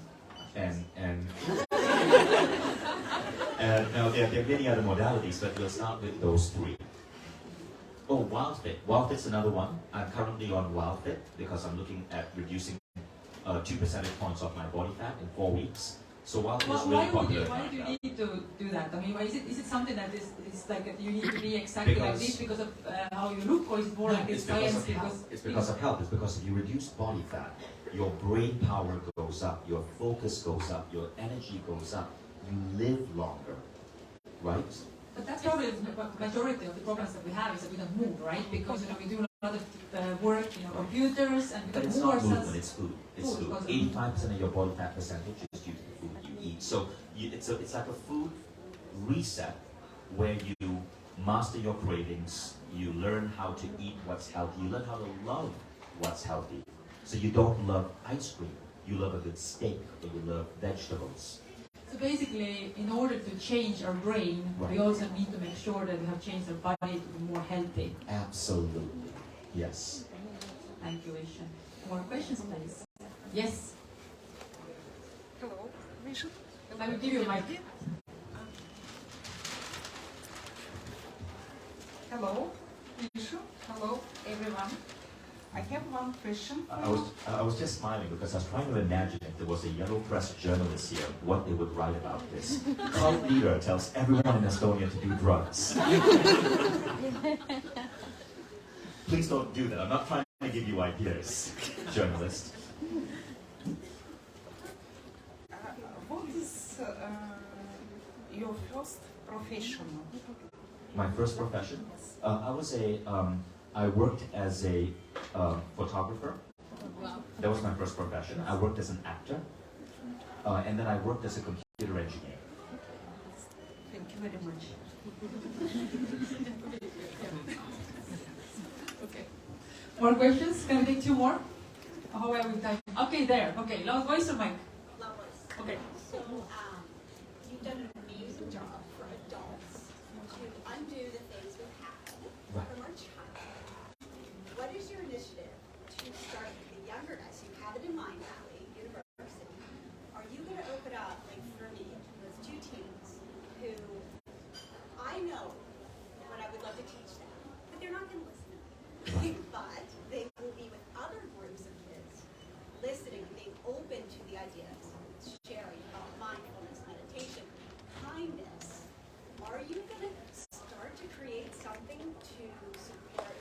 now there are many other modalities, but we'll start with those three. Oh, WildFit. WildFit's another one. I'm currently on WildFit because I'm looking at reducing 2 percentage points of my body fat in 4 weeks. So WildFit is really popular. Why do you need to do that? I mean, is it something that is like that you need to be exactly like this because of how you look, or is it more like it's science? It's because of health. It's because if you reduce body fat, your brain power goes up, your focus goes up, your energy goes up. You live longer, right? But that's probably the majority of the problems that we have is that we don't move, right? Because we do a lot of work, computers, and we But don't it's move not ourselves. movement, it's food. It's food. 85% of your body fat percentage is due to the food you eat. So it's like a food reset where you master your cravings, you learn how to eat what's healthy, you learn how to love what's healthy. So you don't love ice cream, you love a good steak, or you love vegetables. So basically, in order to change our brain, we also need to make sure that we have changed our body to be more healthy. Absolutely. Yes. Thank you, Vishen. More questions, please? Yes. Hello, Vishen. I will give you a mic. Hello, Vishen. Hello, everyone. I have one question. I was just smiling because I was trying to imagine if there was a yellow press journalist here, what they would write about this. Cult leader tells everyone in Estonia to do drugs. Please don't do that. I'm not trying to give you ideas, journalist. What is your first profession? My first profession? I worked as a photographer. That was my first profession. I worked as an actor. And then I worked as a computer engineer. Thank you very much. Okay. More questions? Can we take 2 more? How are we time? Okay, there. Okay, loud voice or mic? Loud voice. Okay. So, you've done an amazing job for adults to undo the things that happen from our childhood. What is your initiative to start the younger guys? You have it in mind, Valley University. Are you going to open up, like for me, with 2 teams who I know what I would love to teach them, but they're not going to listen. But they will be with other groups of kids, listening, being open to the ideas, sharing about mindfulness, meditation, kindness. Are you going to start to create something to support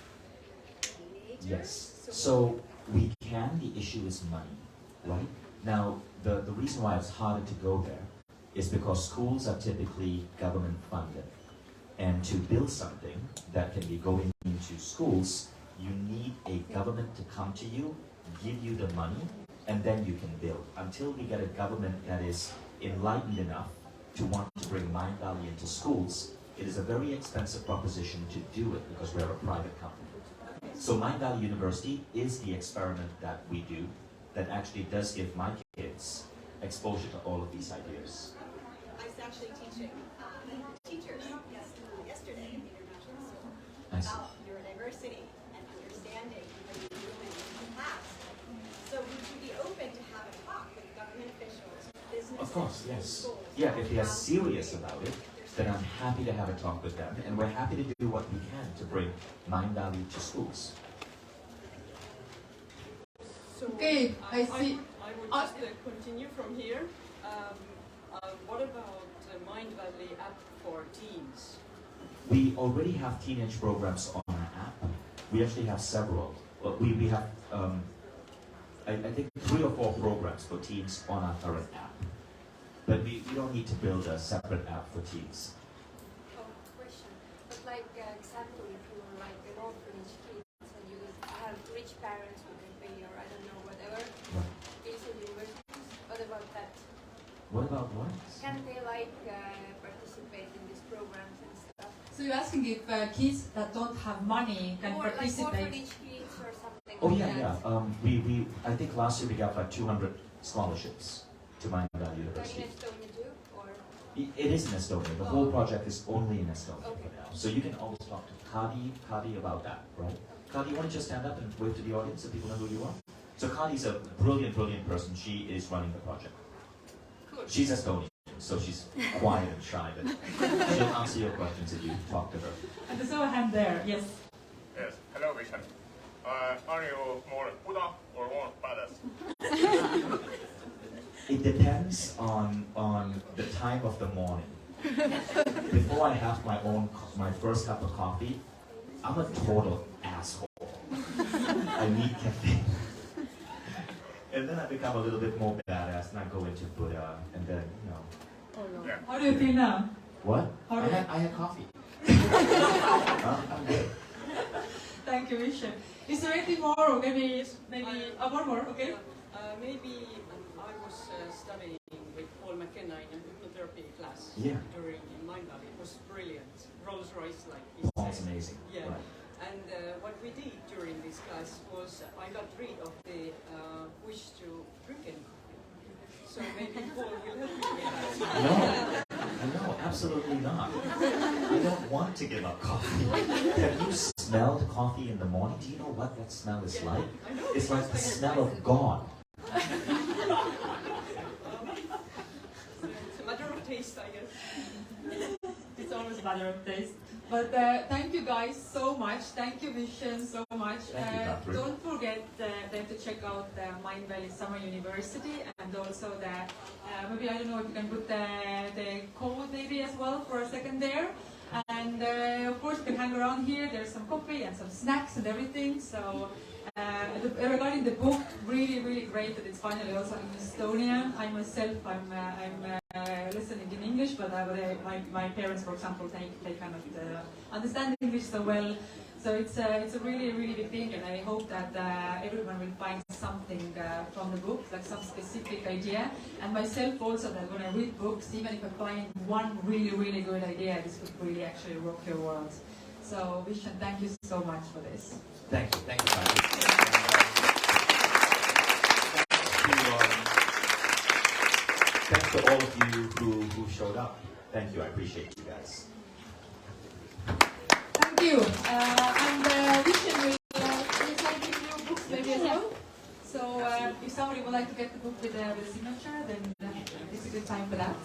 teenagers? Yes. So we can. The issue is money, right? Now, the reason why it's harder to go there is because schools are typically government funded. And to build something that can be going into schools, you need a government to come to you, give you the money, and then you can build. Until we get a government that is enlightened enough to want to bring Mindvalley into schools, it is a very expensive proposition to do it because we're a private company. So Mindvalley University is the experiment that we do that actually does give my kids exposure to all of these ideas. I was actually teaching teachers yesterday in the international school I see. about neurodiversity and understanding what you do in the past. So would you be open to have a talk with government officials, businesses, Of course, yes. schools? Yeah, if they are serious about it, then I'm happy to have a talk with them, and we're happy to do what we can to bring Mindvalley to schools. So Okay, I see. I would just continue from here. What about Mindvalley app for teens? We already have teenage programs on our app. We actually have several. Well, we have, I think, 3 or 4 programs for teens on our current app. But we don't need to build a separate app for teens. Oh, question. But like, example, if you were like an orphanage kids and you have rich parents who can pay or I don't know, whatever, is it universities? What about that? What about what? Can they like participate in these programs and stuff? So you're asking if kids that don't have money can Or like participate? orphanage kids or something Oh like yeah, that? yeah. I think last year we got like 200 scholarships to Mindvalley Like in University. Estonia too? Or? It is in Estonia. The whole project is only in Estonia Okay. for now. So you can always talk to Kadi about that, right? Kadi, you want to just stand up and wave to the audience so people know who you are? So Kadi's a brilliant, brilliant person. She is running the project. Cool. She's Estonian, so she's quiet and shy, but she'll answer your questions if you talk to her. And there's no hand there, yes. Yes, hello Vishen. Are you more Buddha or more badass? It depends on the time of the morning. Before I have my first cup of coffee, I'm a total asshole. I need caffeine. And then I become a little bit more badass and I go into Buddha and then, you know. Oh, no. Yeah. How do you feel now? What? How do I had coffee. I'm good. Thank you, Vishen. Is there anything more? Or maybe one more, okay? Maybe I was studying with Paul McKenna in a hypnotherapy class during Mindvalley. It was brilliant. Rolls Royce, like he Paul's said. amazing. Yeah. Right. And what we did during this class was I got rid of the wish to drink any coffee. So maybe Paul will help me with that. No, absolutely not. I don't want to give up coffee. Have you smelled coffee in the morning? Do you know what that smell is like? It's like the smell of God. It's a matter of taste, I guess. It's always a matter of taste. But thank you guys so much. Thank you, Vishen, so much. Thank you, Katri. Don't forget then to check out Mindvalley Summer University and also maybe I don't know if you can put the code maybe as well for a second there. And of course you can hang around here. There's some coffee and some snacks and everything. So regarding the book, really, really great that it's finally also in Estonian. I myself, I'm listening in English, but my parents, for example, they cannot understand English so well. So it's a really, really big thing, and I hope that everyone will find something from the book, like some specific idea. And myself also, that when I read books, even if I find one really, really good idea, this would really actually rock your world. So Vishen, thank you so much for this. Thank you, thank you. Thanks to all of you who showed up. Thank you, I appreciate you guys. Thank you. And Vishen will give you books maybe as well. So if somebody would like to get the book with a signature, then it's a good time for that.